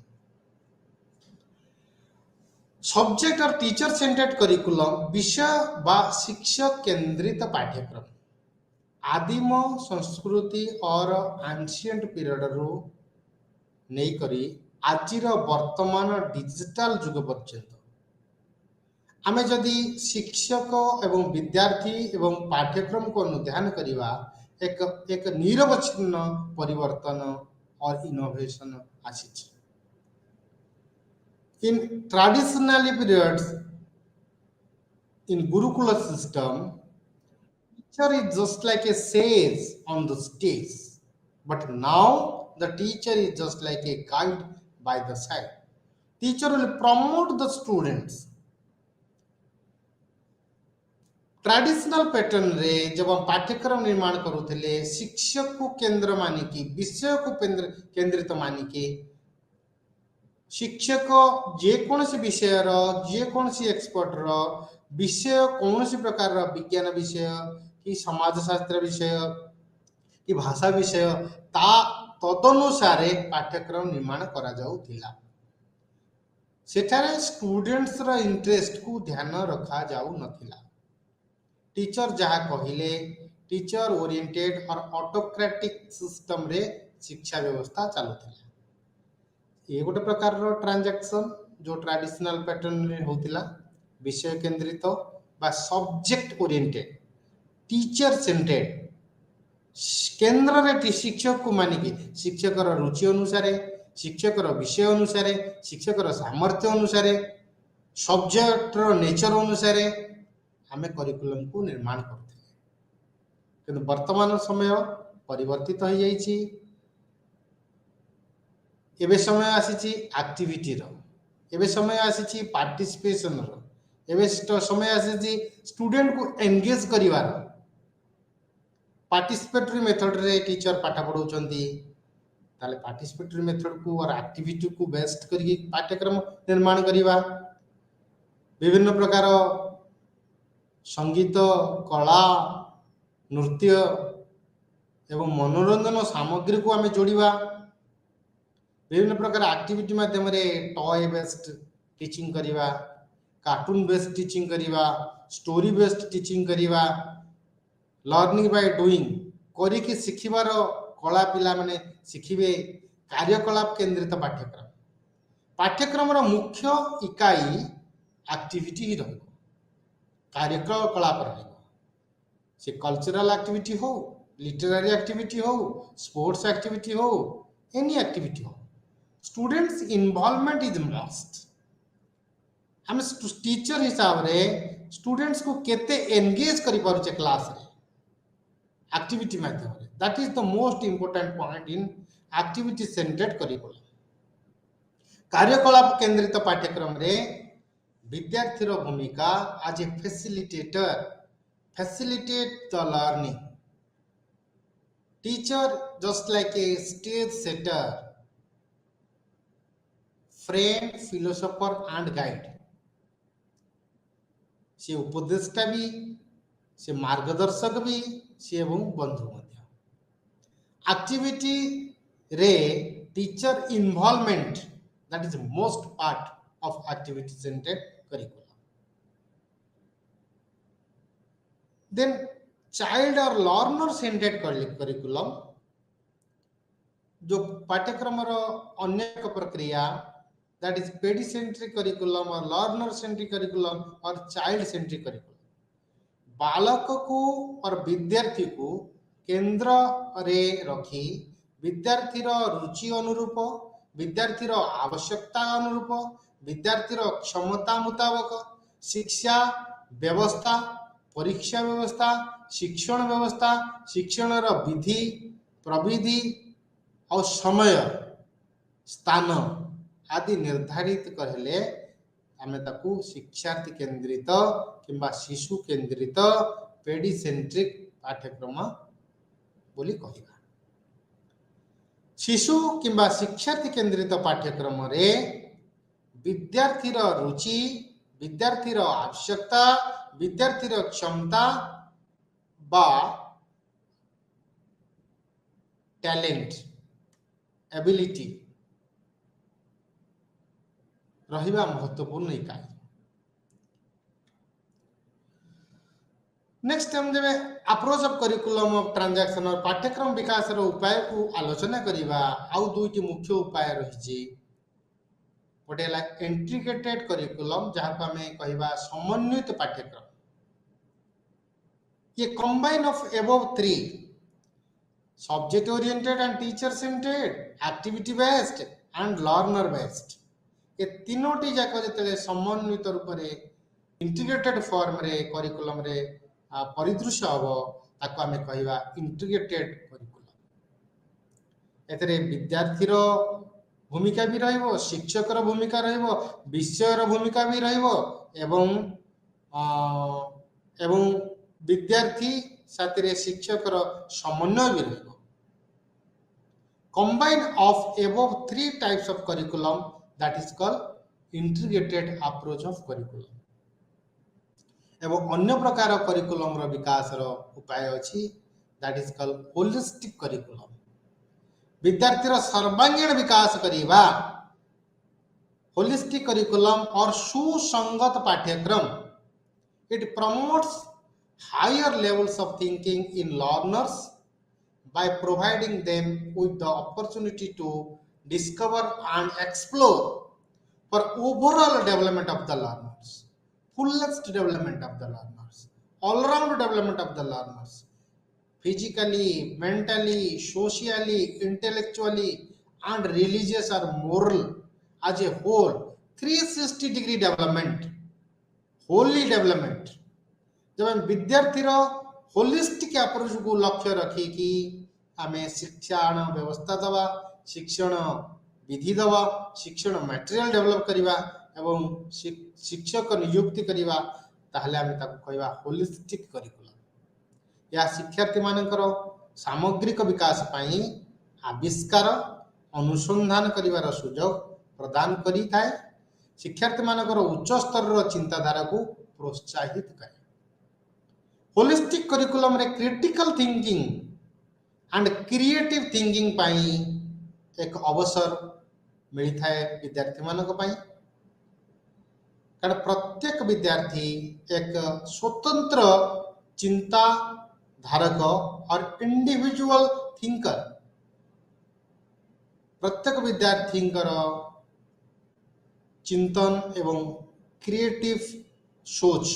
Speaker 1: subject और टीचर सेंटर्ड करिकुलम विषय बा शिक्षक केंद्रित पाठ्यक्रम आदिम संस्कृति और एंशिएंट पीरियड रो नहीं करी आजिर वर्तमान डिजिटल जुग पर्यंत आमे जदि शिक्षक एवं विद्यार्थी एवं पाठ्यक्रम को अनुध्यान करवा एक एक निरवच्छिन्न परिवर्तन और इनोवेशन आसी in traditional periods in Gurukula system, teacher is just like a sage on the stage. But now the teacher is just like a guide by the side. Teacher will promote the students. Traditional pattern रे जब हम पाठ्यक्रम निर्माण करूले शिक्षक को केंद्र मानिकी विषय को केंद्रित मानिकी शिक्षक जेकोसी विषय जेकोसी एक्सपर्ट विषय कौन प्रकार विज्ञान विषय कि समाजशास्त्र विषय कि भाषा विषय ता तदनुसार पाठ्यक्रम निर्माण करा जाउथिला सेठारे स्टूडेंट्स रा इंटरेस्ट को ध्यान रखा जाउ नथिला टीचर जहाँ कहले टीचर ओरिएंटेड और ऑटोक्रेटिक सिस्टम रे शिक्षा व्यवस्था चलुथिला ये गोटे प्रकार ट्रांजैक्शन जो ट्रेडिशनल पैटर्न में होतिला विषय केंद्रित बा सब्जेक्ट ओरिएंटेड टीचर सेंटेड केंद्र रे शिक्षक को मानिकी शिक्षक रुचि अनुसार शिक्षक विषय अनुसार शिक्षक सामर्थ्य अनुसार सब्जेक्ट नेचर अनुसार आमे करिकुलम को निर्माण करते किंतु वर्तमान समय परिवर्तित हो जाइछि एबे समय आसीछि एक्टिविटी रो एबे समय आसीछि पार्टिसिपेशन रो एबे समय आसीछि स्टूडेंट को एंगेज करिवार पार्टिसिपेटरी मेथड रे टीचर पाठ पढौचंती ताले पार्टिसिपेटरी मेथड को और एक्टिविटी को बेस्ट करी पाठ्यक्रम निर्माण करिवा विभिन्न प्रकार संगीत कला नृत्य एवं मनोरंजन सामग्री को आमे जोड़िबा विभिन्न प्रकार एक्टिविटी माध्यम रे टॉय बेस्ड टीचिंग करिवा कार्टून बेस्ड टीचिंग करिवा स्टोरी बेस्ड टीचिंग करिवा लर्निंग बाय डूइंग करी कि सिखिबार कला पिला माने सिखिबे कार्यकलाप केंद्रित पाठ्यक्रम पाठ्यक्रम रो मुख्य इकाई एक्टिविटी ही रहबो कार्यकलाप रहबो से कल्चरल एक्टिविटी हो लिटरेरी एक्टिविटी हो स्पोर्ट्स एक्टिविटी हो एनी एक्टिविटी हो स्टूडेंट्स इन्वॉल्वमेंट इज मस्ट हम टीचर हिसाब रे स्टूडेंट्स को केते एंगेज करि पारुचे क्लास रे एक्टिविटी माध्यम रे that is the most important point in activity centred curriculum कार्यकलाप केंद्रित पाठ्यक्रम रे विद्यार्थी रो भूमिका आज a facilitator facilitate the learning teacher just like a stage setter friend philosopher and guide से उपदेष्टा भी से मार्गदर्शक भी से एवं बंधु मध्य एक्टिविटी रे teacher involvement that is most part of activity centred curriculum then child or learner centered curriculum जो पाठ्यक्रम रो अन्य एक प्रक्रिया दैट इज पेडिसेंट्रिक करिकुलम और लर्नर सेंट्रिक करिकुलम और चाइल्ड सेंट्रिक करिकुलम बालक को और विद्यार्थी को केंद्र रे रखी विद्यार्थी रो रुचि अनुरूप विद्यार्थी रो आवश्यकता अनुरूप विद्यार्थी रो क्षमता मुताबक शिक्षा व्यवस्था परीक्षा व्यवस्था शिक्षण रो विधि प्रविधि और समय स्थान आदि निर्धारित करले आमे ताकू शिक्षार्थी केंद्रित किंबा शिशु केंद्रित पेडिसेंट्रिक पाठ्यक्रम बोली कहिबा शिशु किंबा शिक्षार्थी केंद्रित पाठ्यक्रम रे विद्यार्थी रो रुचि विद्यार्थी रो आवश्यकता विद्यार्थी रो क्षमता बा टैलेंट एबिलिटी रहिबा महत्वपूर्ण इकाई नेक्स्ट हम जब approach of curriculum of transaction और पाठ्यक्रम विकास रो उपाय को आलोचना करिवा आउ दुईटी मुख्य उपाय रहिछि गोटे ହେଲା इंटीग्रेटेड करिकुलम जहाँ को हमें कहवा समन्वित पाठ्यक्रम ये combine of above three subject oriented and teacher centred activity based and learner based ये तीनोटी जाक जते समन्वित रूप रे इंटीग्रेटेड फॉर्म रे करिकुलम रे परिदृश्य हबो ताको हमें कहवा इंटीग्रेटेड करिकुलम एतरे विद्यार्थी रो भूमिका भी रहिबो शिक्षक रो भूमिका रहिबो विषय रो भूमिका भी रहिबो एवं एवं विद्यार्थी साथी रे शिक्षक रो समन्वय भी रहिबो combine of above three types of curriculum that is called integrated approach of curriculum एवं अन्य प्रकार करिकुलम रो विकास रो उपाय अछि that is called holistic curriculum विद्यार्थी रो सर्वांगीण विकास करिवा holistic curriculum और सुसंगत पाठ्यक्रम it promotes higher levels of thinking in learners by providing them with the opportunity to discover and explore for overall development of the learners, fullest development of the learners, all-round development of the learners, physically, mentally, socially, intellectually, and religious or moral as a whole, 360-degree development, holy development. जब हम विद्यार्थी रो होलिस्टिक अप्रोच को लक्ष्य रखी कि आमे शिक्षण व्यवस्था दवा शिक्षण विधि दवा शिक्षण मटेरियल डेवलप करिवा एवं शिक्षक नियुक्ति करिवा ताहले आमे ताको कहवा होलिस्टिक करिकुलम या शिक्षार्थी मानकर सामग्रिक विकास पाई आविष्कार अनुसंधान करिवार सुयोग प्रदान करी थाए शिक्षार्थी मानकर उच्च स्तर रो चिंताधारा को प्रोत्साहित करे होलिस्टिक करिकुलम रे critical thinking and creative thinking पाई एक अवसर मिली थाए विद्यार्थी मानक पाई कारण प्रत्येक विद्यार्थी एक स्वतंत्र चिंता धारक और इंडिविजुअल थिंकर प्रत्येक विद्यार्थी चिंतन एवं क्रिएटिव सोच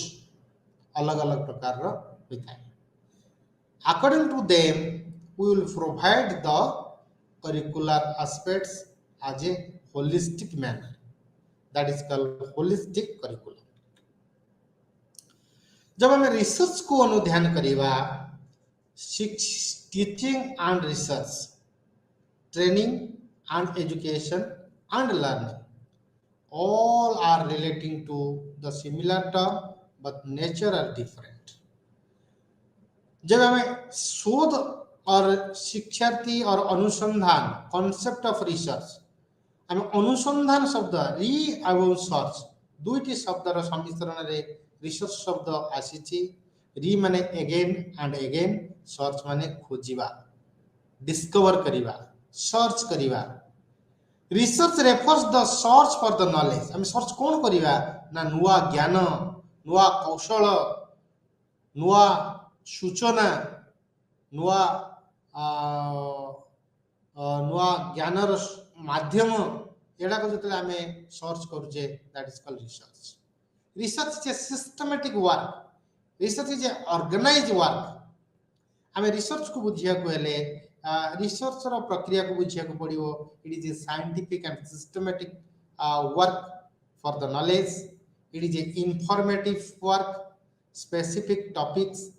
Speaker 1: अलग अलग प्रकार होता है according to them we will provide the curricular aspects as a holistic manner that is called holistic curriculum जब हमें रिसर्च को अनुध्यान करिवा teaching and research training and education and learning all are relating to the similar term but nature are different जब हमें शोध और शिक्षार्थी और अनुसंधान कॉन्सेप्ट ऑफ रिसर्च हमें अनुसंधान शब्द री एवं सर्च दुईटी शब्दर सम्मिश्रण रे रिसर्च शब्द आसीची री माने अगेन एंड अगेन सर्च माने खोजिबा डिस्कवर करिबा सर्च करिबा research refers the search for the knowledge हम सर्च कौन करिबा ना नुआ ज्ञान नुआ कौशल नुआ सूचना नुआ नुआ ज्ञानर माध्यम एडा को जतले हमें सर्च करूजे that is called research research is a systematic work research is a organise work हमें रिसर्च को बुझिया को हेले रिसर्च रो प्रक्रिया को बुझिया को पड़ियो it is a scientific and systematic work for the knowledge it is a informative work specific topics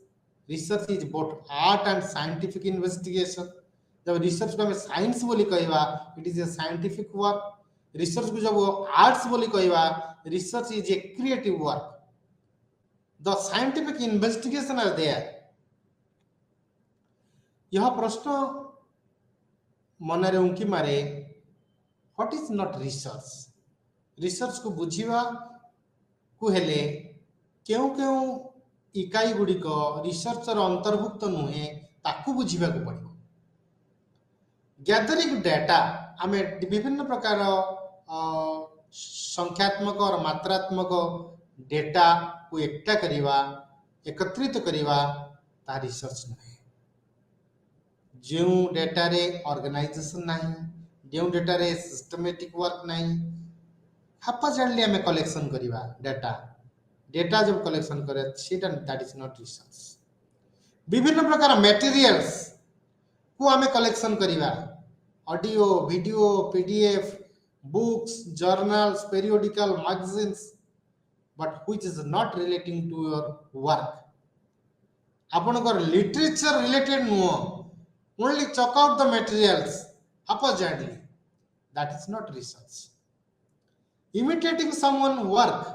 Speaker 1: research is both art and scientific investigation जब रिसर्च को हमें साइंस बोली कहवा it is a scientific work research को जब आर्ट्स बोली कहवा research is a creative work the scientific investigation are there यह प्रश्न मनरे उंकी मारे what is not research research को बुझिवा को हेले केउ केउ इकाई गुडी को रिसर्चर अंतर्भुक्त नुहे ताकू बुझिबा को पड़िबो गैदरिंग डाटा आमे विभिन्न प्रकार संख्यात्मक और मात्रात्मक डेटा को एकटा करिवा एकत्रित करवा ता रिसर्च नहीं। जो डेटा रे ऑर्गेनाइजेशन नहीं, जो डेटा रे सिस्टमेटिक वर्क नहीं, हापाजार्डली आम कलेक्शन करवा डेटा, डेटा जब कलेक्शन करे दैट इज नॉट रिसर्च। विभिन्न प्रकार मटेरियल्स को आम कलेक्शन करवा, audio, video, PDF, books, journals, periodical, magazines, but which is not relating to your work. आपनकर लिटरेचर रिलेटेड नुह, only chuck out the materials haphazardly, that is not research. Imitating someone work,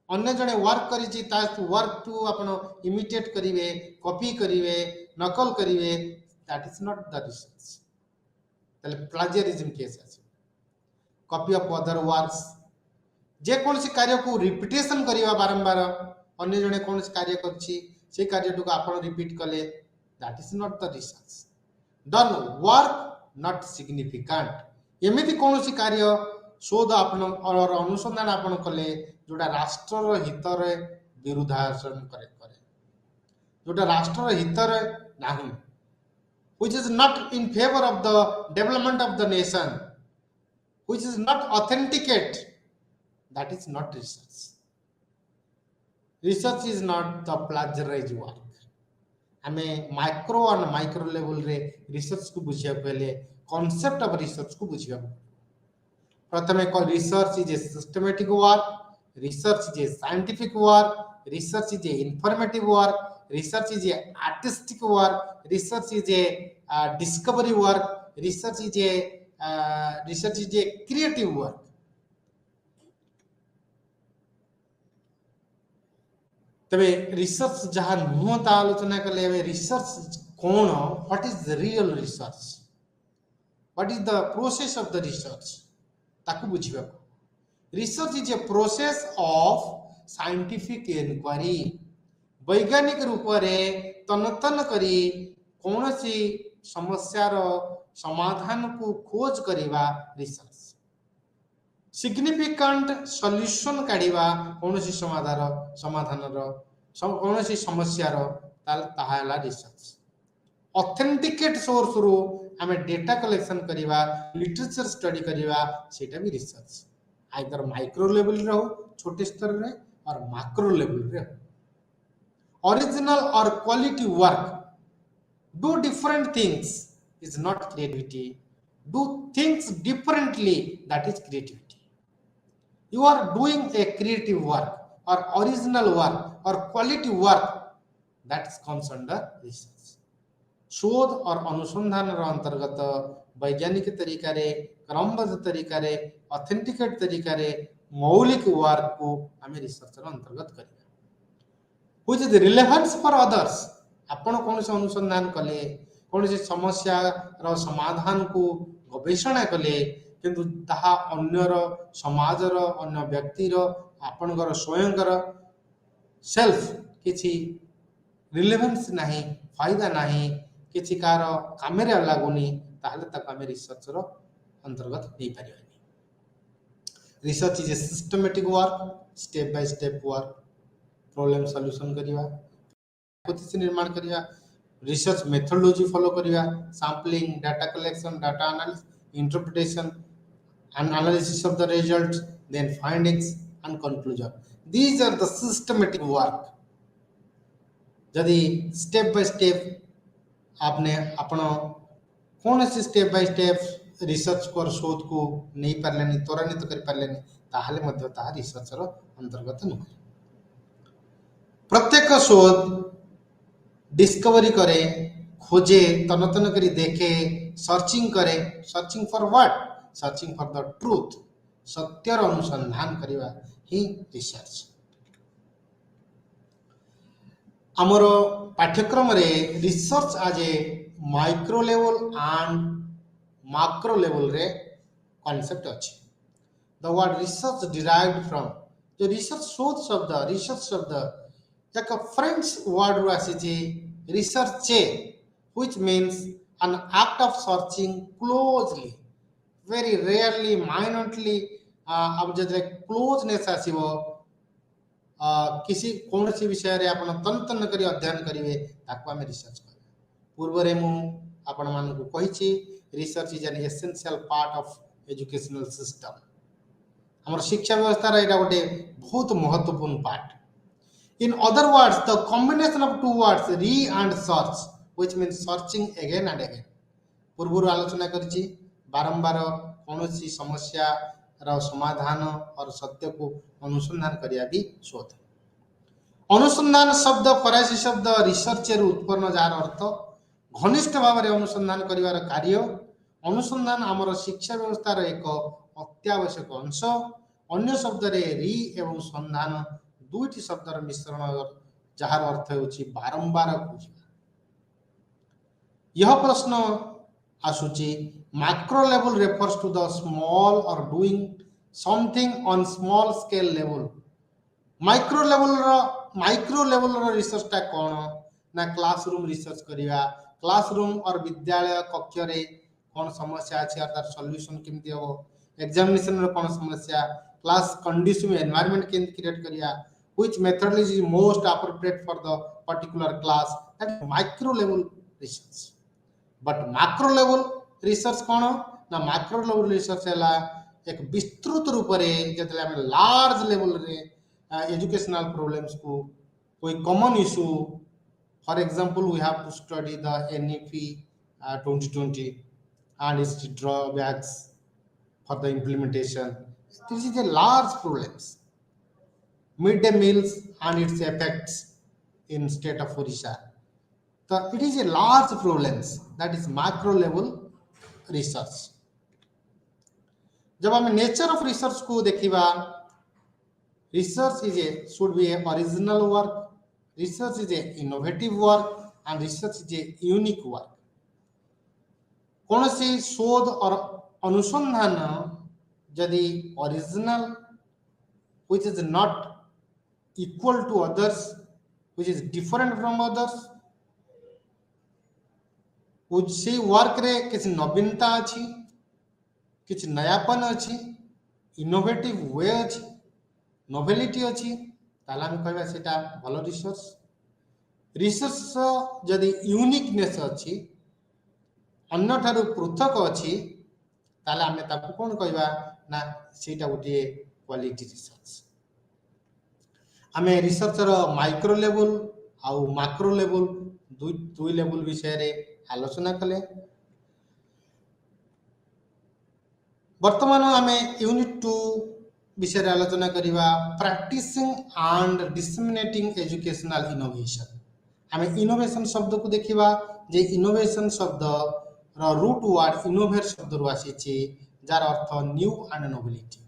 Speaker 1: अन्य जने वर्क करिछि ता वर्क टू आपण इमिटेट करिवे, कॉपी करिवे, नकल करिवे, that is not the research. तले प्लाजियरिज्म केस अछि। कॉपी ऑफ अदर वर्क्स, जे कोनसी कार्य को रिपीटेशन करिवा बारंबार, अन्य जने कोनसी कार्य करछि से कार्य को आपण रिपीट कले, that is not the research. Done work not significant, एमिति कोनसी कार्य शोध आपण और अनुसंधान आपण कले जोटा राष्ट्र हित रे विरुद्धाचरण करे, जोटा राष्ट्र हित रे नाही, which is not in favor of the development of the nation, which is not authenticate, that is not research. Research is not the plagiarized work. हमें माइक्रो और माइक्रो लेवल रे रिसर्च को बुझिया पहले कॉन्सेप्ट ऑफ रिसर्च को बुझिया। प्रथमे को research is a systematic work, research is a scientific work, research is a informative work, research is a artistic work, research is a discovery work, research is a creative work. तबे रिसर्च जहाँ नुह ता आलोचना कले, रिसर्च कौन, what is the real research, what is the process of the research ताकू बुझिबा। Research is a process of scientific inquiry, वैज्ञानिक रूप रे तनतन करी कौन सी समस्यार समाधान को खोज करिवा रिसर्च। सिग्निफिकेंट सॉल्यूशन काढिवा कौन सी समाधान कौन सी समस्यार ताहाला रिसर्च। ऑथेंटिकेट सोर्स रु आमे डेटा कलेक्शन करिवा, लिटरेचर स्टडी करिवा, सेटा भी रिसर्च। आइदर माइक्रो लेवल रे हो, छोटे स्तर रे, और मैक्रो लेवल रे हो। Original or quality work, do different things is not creativity, do things differently, that is creativity. You are doing a creative work or original work or quality work, that is comes under research. शोध और अनुसंधान अंतर्गत वैज्ञानिक तरीका रे, क्रमबद्ध तरीका रे, ऑथेंटिकेट तरीका रे मौलिक वर्क को आम रिसर्च अंतर्गत करिया। which is relevance for others, आपण कौन से अनुसंधान कले, कौन से समस्या रो समाधान को गवेषणा कले, किंतु ताहा अन्यर समाजर, अन्य व्यक्तिर, आपणकर स्वयंकर सेल्फ किछि रिलेवेंस नाही, फायदा नाही, किछि कार कामेरे लागुनी, ताहले तक आमे रिसर्च रो अंतर्गत नै परिबानी। Research is a systematic work, step by step work, problem solution करिवा, हाइपोथेसिस निर्माण करिवा, रिसर्च मेथोडोलॉजी फॉलो करिवा, sampling, data collection, data analysis, interpretation and analysis of the results, then findings and conclusion. These are the systematic work. यदि स्टेप बाय स्टेप आपने आपण कौन से स्टेप बाय स्टेप रिसर्च कर शोध को नहीं पारलेनी, त्वरान्वित कर पारलेनी, ताहले मध्य ताहा रिसर्च रो अंतर्गत नुह। प्रत्येक शोध डिस्कवरी करे, खोजे, तनतन करी देखे, सर्चिंग करे, searching for what, searching for the truth, सत्यर अनुसंधान करिवा ही रिसर्च। आमर पाठ्यक्रम रे रिसर्च आज a micro level and macro level रे कांसेप्ट अछि। The word research derived from, जो रिसर्च शोध शब्द, रिसर्च शब्द एक फ्रेंच वर्ड रो आसी रिसर्चे, which means an act of searching closely, very rarely, minutely, अब जब क्लोजनेस आसीबो किसी कौन सी विषय रे आपण तन तन करी अध्ययन करिवे ताको आमे रिसर्च कहबा पूर्व मु आपण मान को कहिछि research is an essential part of educational system हमर शिक्षा व्यवस्था रे एटा गोटे बहुत महत्वपूर्ण part in other words the combination of two words re and search which means searching again and again पूर्व आलोचना करछि बारंबार कौन सी समस्या रो समाधान और सत्य को अनुसंधान करिया भी शोध अनुसंधान शब्द फरासी शब्द रिसर्च उत्पन्न जार अर्थ घनिष्ठ भाव में अनुसंधान करिवार कार्य अनुसंधान आमर शिक्षा व्यवस्था एक अत्यावश्यक अंश अन्य शब्द रे री एवं संधान दुईटी शब्दर मिश्रण जार अर्थ होछि बारंबार खोजिबा यह प्रश्न आसुची macro level refers to the small or doing something on small scale level micro level रो रिसर्च टा कोन ना क्लासरूम रिसर्च करिया क्लासरूम और विद्यालय कक्ष रे कोन समस्या अछि अर्थात सॉल्यूशन केमति हो एग्जामिनेशन रो कोन समस्या क्लास कंडीशन एनवायरनमेंट केमति क्रिएट करिया which methodology is most appropriate for the particular class that micro level research but macro level research कोन ना मैक्रो लेवल रिसर्च हैला एक विस्तृत रूप रे जतले हम लार्ज लेवल रे एजुकेशनल प्रॉब्लम्स को कोई common issue for example we have to study the NEP 2020 and its drawbacks for the implementation this is a large problems midday meals and its effects in state of Orissa so it is a large problems that is macro level research जब हम नेचर ऑफ रिसर्च को देखिबा research is a should be a original work research is a innovative work and research is a unique work कौन सी शोध और अनुसंधान यदि original which is not equal to others which is different from others उसी वर्क रे किसी नवीनता अछि किसी नयापन अछि इनोवेटिव वे अछि नोवेलिटी अच्छी ताला हम कहबा सेटा भलो रिसर्च जदि यूनिकनेस अच्छी अन्य ठारू पृथक अच्छी ताला हमें ताको कोन कहबा ना सेटा गोटे क्वालिटी रिसर्च हमें रिसर्च रो माइक्रो लेवल आउ मैक्रो लेवल दुई लेवल विषय रे आलोचना कले वर्तमान हमें यूनिट 2 विषय आलोचना करिवा practising and disseminating educational innovation हमें इनोवेशन शब्द को देखिवा जे इनोवेशन शब्द रो रूट वर्ड इनोवेट शब्द रो आसीछि जार अर्थ new and novelty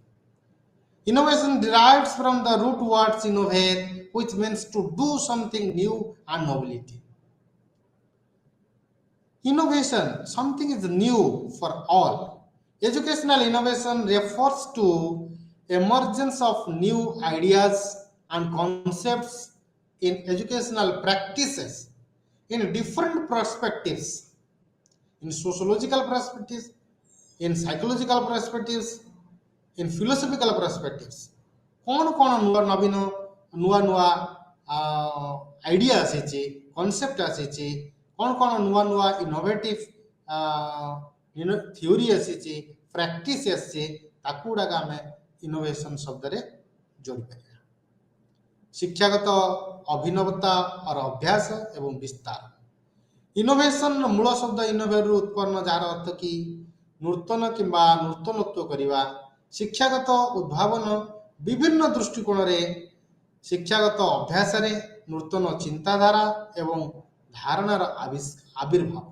Speaker 1: innovation derives from the root words innovate which means to do something new and novelty innovation something is new for all educational innovation refers to emergence of new ideas and concepts in educational practices in different perspectives in sociological perspectives in psychological perspectives in philosophical perspectives कौन कौन नवीन नुआ नुआ आइडिया आसी कॉन्सेप्ट आसी कौन कौन नुआ नुआ इनोवेटिव थ्योरी आसी प्रैक्टिस आसी ताकुडा आम इनोवेशन शब्द रे जोड़ी पारिया शिक्षागत अभिनवता और अभ्यास एवं विस्तार इनोवेशन मूल शब्द इनोवेट उत्पन्न जार अर्थ कि नूतन किंबा नूतनत्व करिवा शिक्षागत उद्भावन विभिन्न दृष्टिकोण रे शिक्षागत अभ्यास रे नूतन चिंताधारा एवं धारणार आविर्भाव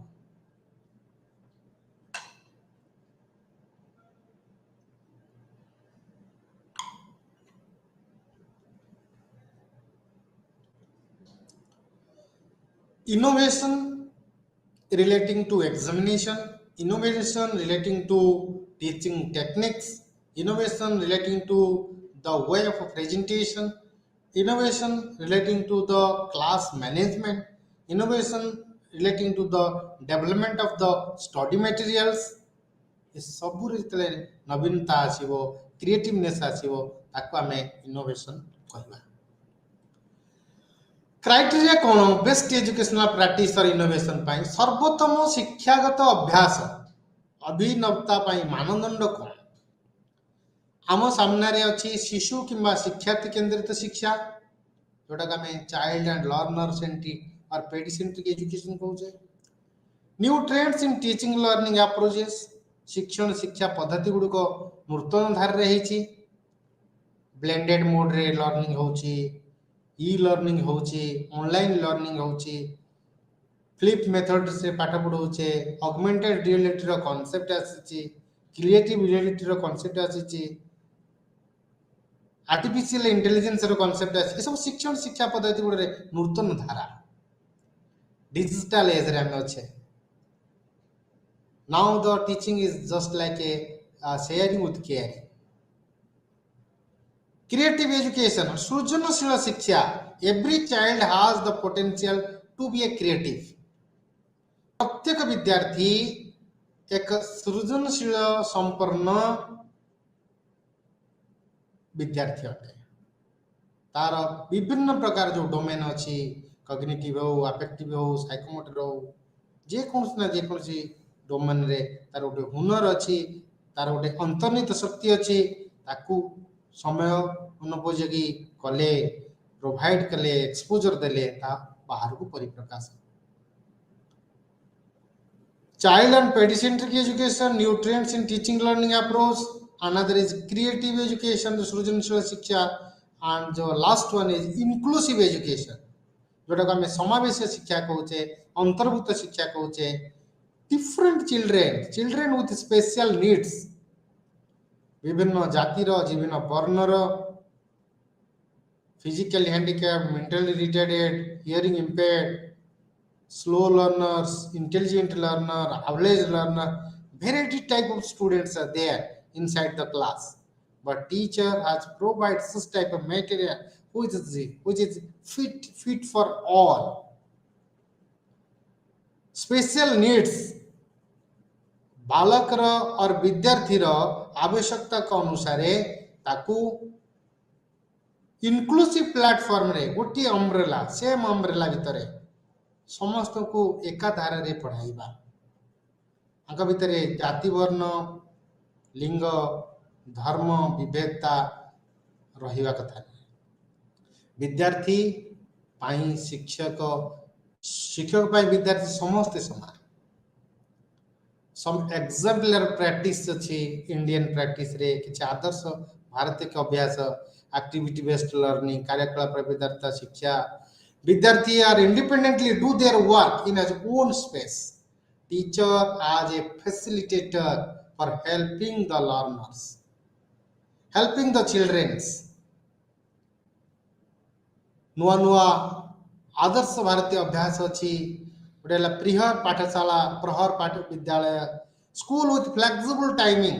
Speaker 1: innovation relating to examination innovation relating to teaching techniques innovation relating to the way of presentation innovation relating to the class management innovation relating to the development of the study materials ये सब रे नवीनता आसीबो क्रिएटिवनेस आसीबो ताको हमें इनोवेशन कहबा क्राइटेरिया कौन बेस्ट एजुकेशनल प्रैक्टिस और इनोवेशन पाई सर्वोत्तम शिक्षागत अभ्यास अभिनवता पाई मानदंड कौन आम सामने अच्छी शिशु किंवा शिक्षार्थी केंद्रित शिक्षा जोटा आम child and learner centric or paedocentric education कहूचे new trends in teaching learning approaches शिक्षण शिक्षा पद्धति गुड़िक नूतन धार ब्लेंडेड मोड रे लर्निंग होची ई लर्निंग होची ऑनलाइन लर्निंग होची फ्लिप मेथड से पाठ पढ़ाऊचे ऑगमेंटेड रियलिटी रो कांसेप्ट आसी क्रिएटिव रियलिटी रो कांसेप्ट आसी आर्टिफिशियल इंटेलिजेंस रो कांसेप्ट आसी सब शिक्षण शिक्षा पद्धति गुड़े नूतन धारा डिजिटल एज रे हम अच्छे now the teaching is just like a sharing with care creative education सृजनशील शिक्षा every child has the potential to be a creative प्रत्येक विद्यार्थी एक सृजनशील संपन्न विद्यार्थी अटे तार विभिन्न प्रकार जो डोमेन अच्छी कॉग्निटिव हो अफेक्टिव हो साइकोमोटर हो जेकोसी ना जेकोसी डोमेन रे तार गोटे हुनर अच्छी तार गोटे अंतर्निहित शक्ति अच्छी ताकू समय अनुपयोगी कले प्रोवाइड कले एक्सपोजर देले ता बाहर को परिप्रकाश child and paedocentric education new trends in teaching learning approach another is creative education सृजनशील शिक्षा एंड जो last one is inclusive education जोटा को आम समावेश शिक्षा कहूचे अंतर्भुक्त शिक्षा कहूचे different children with special needs विभिन्न जातिर विभिन्न वर्णर physically handicapped mentally retarded hearing impaired slow learners intelligent learner average learner variety type of students are there inside the class but teacher has provided such type of material which is fit for all special needs बालक रो और विद्यार्थी रो आवश्यकता के अनुसार ताकू इनक्लूसिव प्लेटफॉर्म रे गोटी अम्ब्रेला सेम अम्ब्रेला भितरे समस्त को एकाधार रे पढ़ाइबा आंका भितरे जाति वर्ण लिंग धर्म विभेदता रहिबा कथा विद्यार्थी पाई शिक्षक पाई विद्यार्थी समस्त समान सम एग्जाम्पलर प्रैक्टिस अछि इंडियन प्रैक्टिस रे किछ आदर्श भारतीय के अभ्यास एक्टिविटी बेस्ड लर्निंग कार्यकलाप विद्यार्थी शिक्षा विद्यार्थी are independently do their work in his own space teacher as a facilitator for helping the learners helping the childrens नुआ नुआ आदर्श भारतीय अभ्यास अछि गोटे प्रहर पाठ विद्यालय school with flexible timing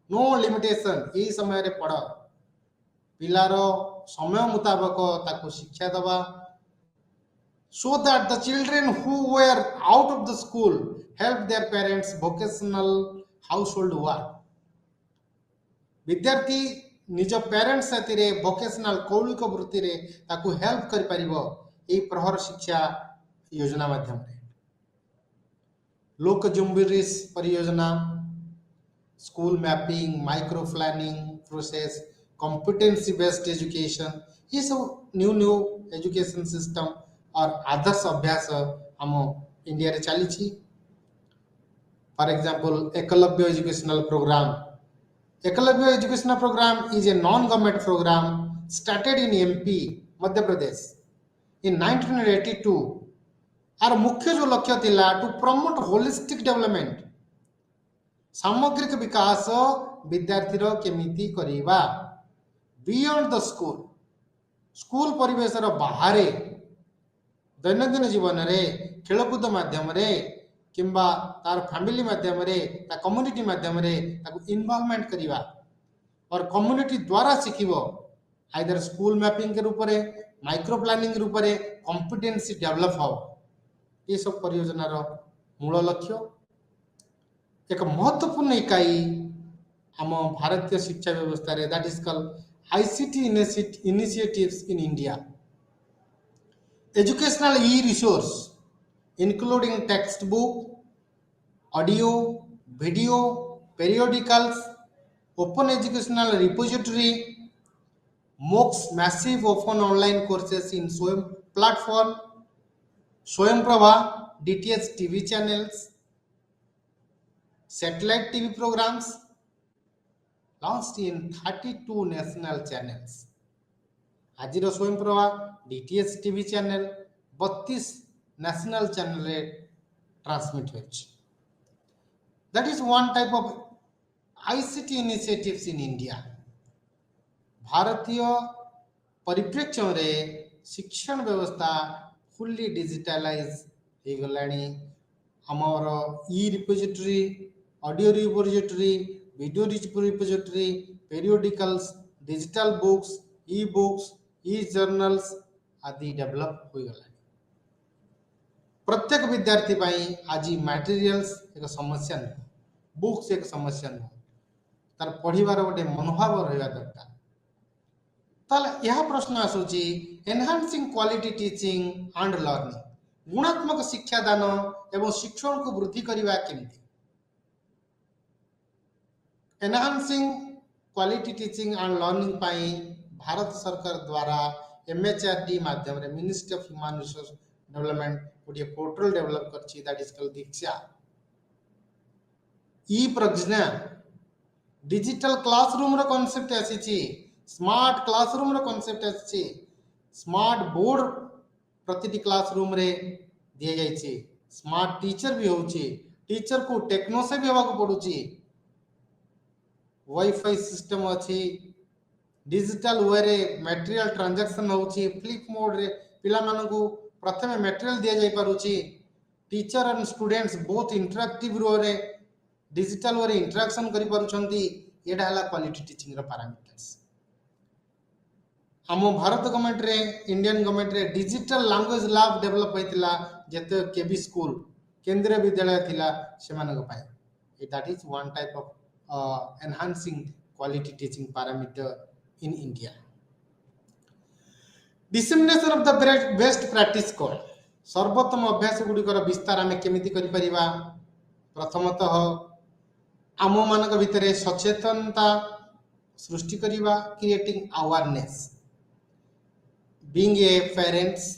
Speaker 1: no limitation यही समय रे पढ़ पिलार समय मुताबक ताको शिक्षा दबा so that the children who were out of the school help their parents vocational household work विद्यार्थी निज पेरेंट्स साथी रे वोकेशनल कौलिक वृत्ति रे ताकू हेल्प कर परिबो ए प्रहर शिक्षा योजना माध्यम रे लोक जुम्बिरिस परियोजना school mapping micro planning process competency based education ये सब न्यू एजुकेशन सिस्टम और आदर्श अभ्यास हम इंडिया रे चली छी for example Eklavya educational programme is a non government programme started in MP Madhya Pradesh in 1982 आर मुख्य जो लक्ष्य थिला टू प्रमोट होलिस्टिक डेवलपमेंट सामग्रिक विकास विद्यार्थी रो केमिति करिबा बियॉन्ड द स्कूल परिवेश रो बाहरे दैनंदिन जीवन रे खेलकूद माध्यम रे किंबा तार फैमिली माध्यम रे ता कम्युनिटी माध्यम रे ताको इन्वॉल्वमेंट करिवा और कम्युनिटी द्वारा शिखिबो आइदर स्कूल मैपिंग के रूप रे माइक्रो प्लानिंग रूप रे कॉम्पिटेंसी डेवलप हो ये सब परियोजना रो मूल लक्ष्य एक महत्वपूर्ण इकाई हम भारतीय शिक्षा व्यवस्था रे that is called ICT initiatives in India educational e-resource including textbook, audio, video, periodicals, open educational repository, MOOCs, massive open online courses in Swayam platform, Swayamprabha, DTH TV channels, satellite TV programs launched in 32 national channels. ଆଜିର Swayam Prabha DTH TV channel 32 national ଚ୍ୟାନେଲରେ ଟ୍ରାନ୍ସମିଟ୍ ହେଉଛି. That is one type of ICT initiatives in India. ଭାରତୀୟ ପରିପ୍ରେକ୍ଷରେ ଶିକ୍ଷଣ ବ୍ୟବସ୍ଥା ଫୁଲି ଡିଜିଟାଲାଇଜ ହେଇଗଲାଣି. ଆମର ଇ ରିପୋଜିଟୋରୀ, ଅଡିଓ ରିପୋଜିଟୋରୀ, ଭିଡ଼ିଓ ରିପୋଜିଟୋରୀ, ପେରିଓଡିକାଲ୍ସ, ଡିଜିଟାଲ ବୁକ୍ସ, ଇ ବୁକ୍ସ, ଇ ଜର୍ନାଲ୍ସ ଆଦି ଡେଭଲପ ହୋଇଗଲାଣି. ପ୍ରତ୍ୟେକ ବିଦ୍ୟାର୍ଥୀ ପାଇଁ ଆଜି ମ୍ୟାଟେରିଆଲ୍ସ ଏକ ସମସ୍ୟା ନୁହେଁ, ବୁକ୍ସ ଏକ ସମସ୍ୟା ନୁହେଁ, ତାର ପଢ଼ିବାର ଗୋଟେ ମନୋଭାବ ରହିବା ଦରକାର. ତାହେଲେ ଏହା ପ୍ରଶ୍ନ ଆସୁଛି, enhancing quality teaching and learning, ଗୁଣାତ୍ମକ ଶିକ୍ଷାଦାନ ଏବଂ ଶିକ୍ଷଣକୁ ବୃଦ୍ଧି କରିବା କେମିତି? Enhancing quality teaching and learning ପାଇଁ ଭାରତ ସରକାର ଦ୍ୱାରା MHRD ମାଧ୍ୟମରେ ministry of human resource development ଗୋଟିଏ ପୋର୍ଟାଲ ଡେଭଲପ କରିଛି, that is called Diksha. E Pragya, digital କ୍ଲାସରୁମର କନସେପ୍ଟ ଆସିଛି, ସ୍ମାର୍ଟ କ୍ଲାସରୁମର କନସେପ୍ଟ ଆସିଛି, ସ୍ମାର୍ଟ ବୋର୍ଡ ପ୍ରତିଟି କ୍ଲାସରୁମରେ ଦିଆଯାଇଛି, ସ୍ମାର୍ଟ ଟିଚର ବି ହେଉଛି, ଟିଚରକୁ ଟେକ୍ନୋସେଭ୍ ହେବାକୁ ପଡୁଛି, ୱାଇଫାଇ ସିଷ୍ଟମ ଅଛି, डिजिटल वे मटेरियल ट्रांजैक्शन होउची, फ्लिप मोड रे पिलामानकु प्रथमे मटेरियल दिया जाई पारुची, teacher and students both interactive रे डिजिटल वे इंटरैक्शन करि पारुछंती. एडा हला क्वालिटी टीचिंग रो पैरामीटर्स. हम भारत गवर्नमेंट रे, इंडियन गवर्नमेंट रे डिजिटल लैंग्वेज लैब डेवलप होइतिला, जेते केबी स्कूल केंद्रीय विद्यालय थिला सेमानक पाए. That is one type of enhancing quality teaching parameter in India. Dissemination of the best practice कौन? सर्वोत्तम अभ्यास गुड़िकर विस्तार आम केमिति करि परिबा? प्रथमतः आम मानक भितर सचेतनता सृष्टि करिबा, creating awareness. Being a parents,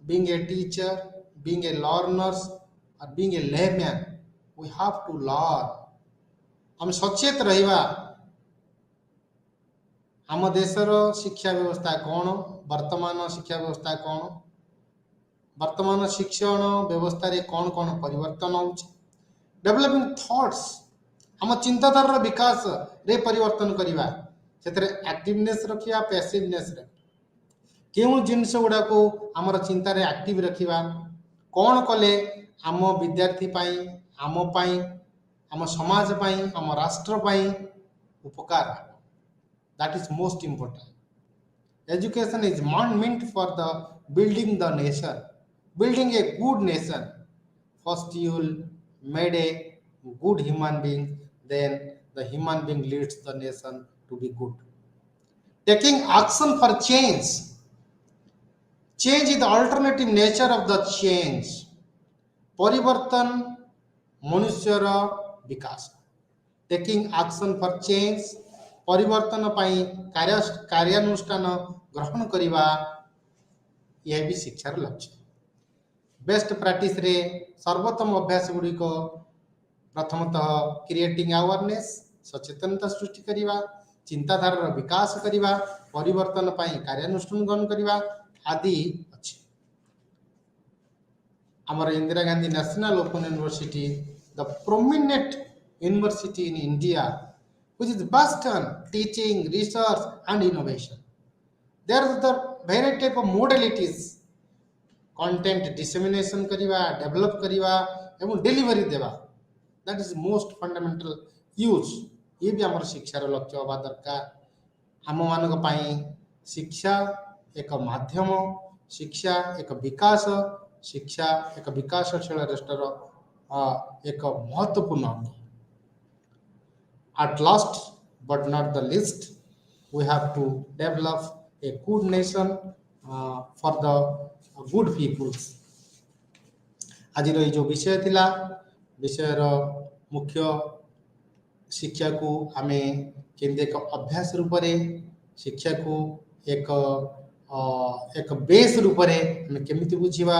Speaker 1: being a teacher, being a learners or being a layman, we have to learn. हम सचेत रहिबा. आम देशर शिक्षा व्यवस्था कौन, वर्तमान शिक्षा व्यवस्था कौन, वर्तमान शिक्षण व्यवस्था रे कौन कौन परिवर्तन होउछि, डेवलपिंग थॉट्स, आम चिंताधारा विकास रे परिवर्तन करिबा, सेतरे एक्टिवनेस रखिया, पैसिवनेस रे केउ जिंस गुडा को हमर चिंता रे एक्टिव रखिबा, कौन कले आम विद्यार्थी पाई, आम पाई, आम समाज पाई, आम राष्ट्र पाई उपकार. That is most important. Education is meant for the building the nation, building a good nation. First you will made a good human being, then the human being leads the nation to be good. Taking action for change. Change is the alternative nature of the change. परिवर्तन मनुष्यर विकास. Taking action for change, परिवर्तन पाई कार्यानुष्ठान ग्रहण करिबा, यह भी शिक्षार लक्ष्य. बेस्ट प्रैक्टिस रे सर्वोत्तम अभ्यास गुड़ी को प्रथमतः क्रिएटिंग अवेयरनेस, सचेतनता सृष्टि करिबा, चिंताधारा विकास करिबा, परिवर्तन पाई कार्यानुष्ठान ग्रहण करिबा आदि अछि. हमर Indira Gandhi national open university, the prominent university in India, which is based on teaching, research and innovation. There are the variety type of modalities, content dissemination करिबा, develop करिबा एवं delivery देवा. That is most fundamental use. ये भी हमर शिक्षार लक्ष्य होबा दरकार. हम मानक पाई शिक्षा एक माध्यम, शिक्षा एक विकास, शिक्षा एक विकासशील राष्ट्र एक महत्वपूर्ण अंग. At last but not the least, we have to develop a good nation for the good peoples. आज जो विषय थिला विषयर मुख्य शिक्षा को आम केमती एक अभ्यास रूप शिक्षा को एक बेस रूप केमिति बुझीबा,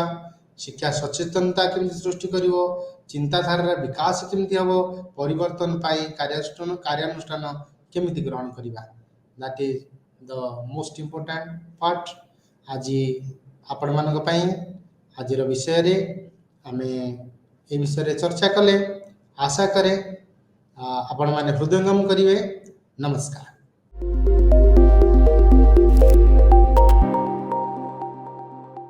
Speaker 1: शिक्षा सचेतनता केमिति सृष्टि करिवो, चिंताधारा विकास केमिति हबो, परिवर्तन पाई कार्यानुष्ठान केमिति ग्रहण करिबा, that is the most important part. आज आपण मानक पई आजिर विषय रे आमे ए विषय रे चर्चा कले। आशा करे आपण माने हृदयंगम करिवे। नमस्कार।